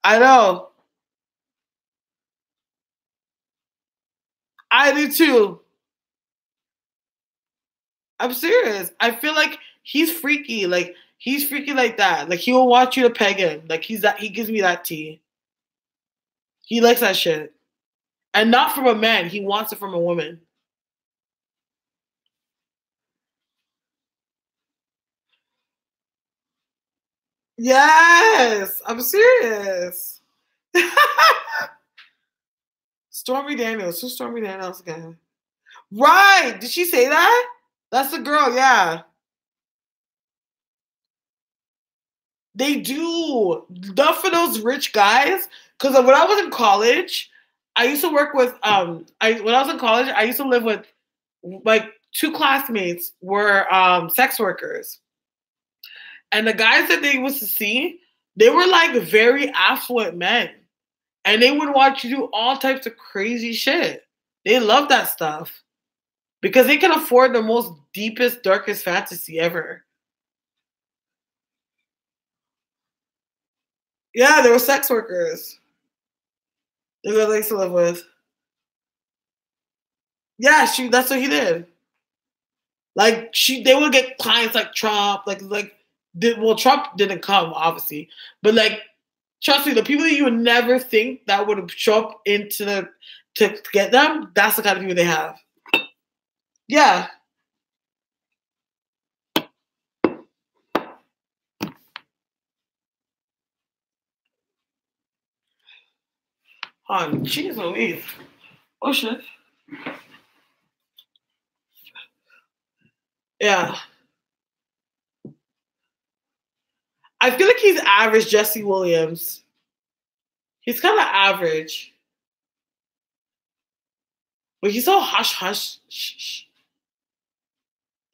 I know. I do too. I'm serious. I feel like he's freaky. Like he's freaky like that. Like he will want you to peg him. Like he's that. He gives me that tea. He likes that shit, and not from a man. He wants it from a woman. Yes, I'm serious. Stormy Daniels. Who's Stormy Daniels again? Right. Did she say that? That's the girl. Yeah. They do. Not for those rich guys. Because when I was in college, I used to work with when I was in college, I used to live with like two classmates were sex workers. And the guys that they used to see, they were like very affluent men. And they would watch you do all types of crazy shit. They love that stuff. Because they can afford the most deepest, darkest fantasy ever. Yeah, they were sex workers. They were like to live with. Yeah, that's what he did. Like they would get clients like Trump, Trump didn't come, obviously. But like trust me, the people that you would never think that would show up to get them, that's the kind of people they have. Yeah. Oh, jeez Louise. Oh shit. Yeah. I feel like he's average Jesse Williams. He's kind of average. But he's so hush hush. Shh, shh.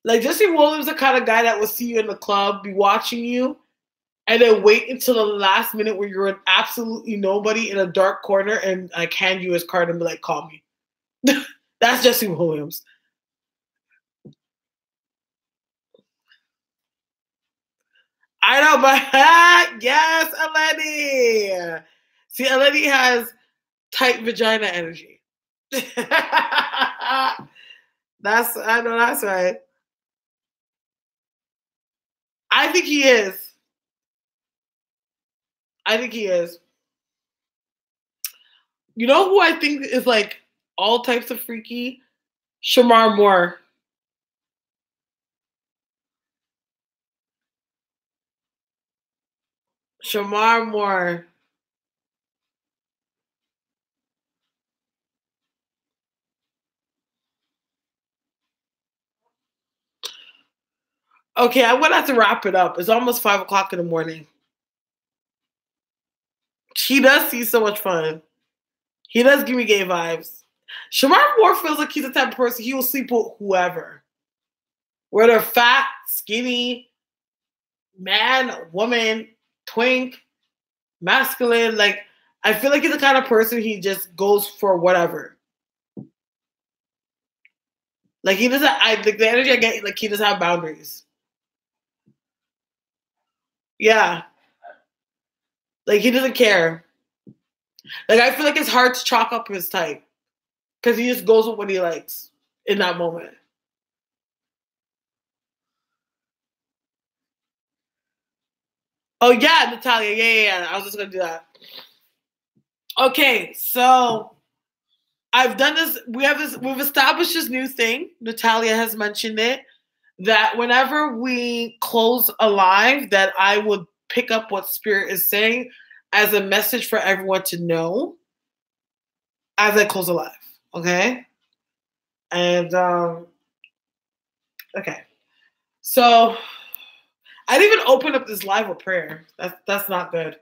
Like Jussie Williams, the kind of guy that will see you in the club, be watching you, and then wait until the last minute where you're an absolutely nobody in a dark corner and like hand you his card and be like, "Call me." That's Jussie Williams. I know, but yes, Eleni. See, Eleni has tight vagina energy. I know that's right. I think he is. I think he is. You know who I think is like all types of freaky? Shamar Moore. Shamar Moore. Okay, I'm gonna have to wrap it up. It's almost 5 o'clock in the morning. He does see so much fun. He does give me gay vibes. Shamar Moore feels like he's the type of person he will sleep with whoever. Whether fat, skinny, man, woman, twink, masculine. Like, I feel like he's the kind of person he just goes for whatever. Like, he doesn't, the energy I get, like, he doesn't have boundaries. Yeah. Like, he doesn't care. Like, I feel like it's hard to chalk up his type. Because he just goes with what he likes in that moment. Oh, yeah, Natalia. Yeah. I was just going to do that. Okay, so I've done this. We've established this new thing. Natalia has mentioned it. That whenever we close a live, that I would pick up what Spirit is saying as a message for everyone to know as I close a live. Okay? And, okay. So, I didn't even open up this live with prayer. That's not good.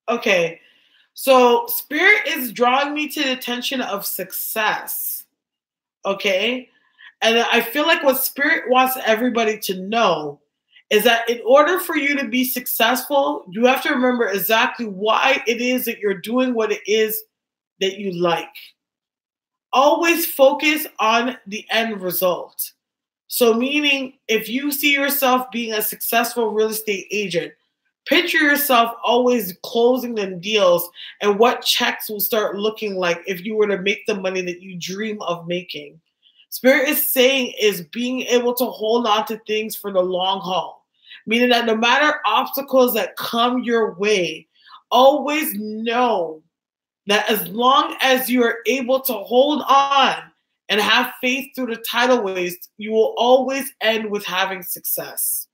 Okay. So, Spirit is drawing me to the attention of success. Okay? And I feel like what Spirit wants everybody to know is that in order for you to be successful, you have to remember exactly why it is that you're doing what it is that you like. Always focus on the end result. So, meaning if you see yourself being a successful real estate agent, picture yourself always closing them deals and what checks will start looking like if you were to make the money that you dream of making. Spirit is saying is being able to hold on to things for the long haul, meaning that no matter obstacles that come your way, always know that as long as you are able to hold on and have faith through the tidal waves, you will always end with having success.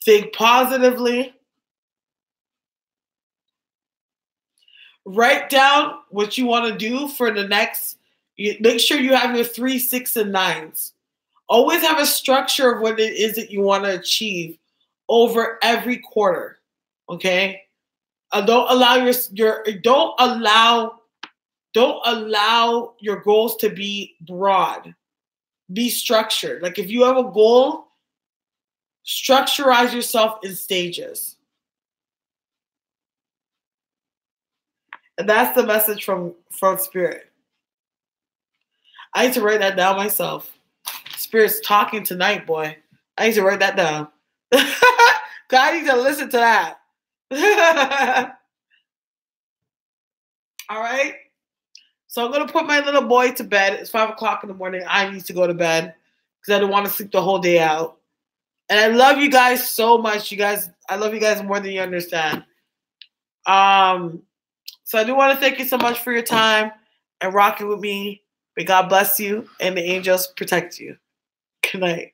Think positively. Write down what you want to do for the next. Make sure you have your 3, 6, and 9s. Always have a structure of what it is that you want to achieve over every quarter. Okay. Don't allow your goals to be broad. Be structured. Like if you have a goal, structurize yourself in stages. And that's the message from Spirit. I need to write that down myself. Spirit's talking tonight, boy. I need to write that down. I need to listen to that. All right. So I'm gonna put my little boy to bed. It's 5 o'clock in the morning. I need to go to bed because I don't want to sleep the whole day out. And I love you guys so much. You guys, I love you guys more than you understand. So I do want to thank you so much for your time and rocking with me. May God bless you and the angels protect you. Good night.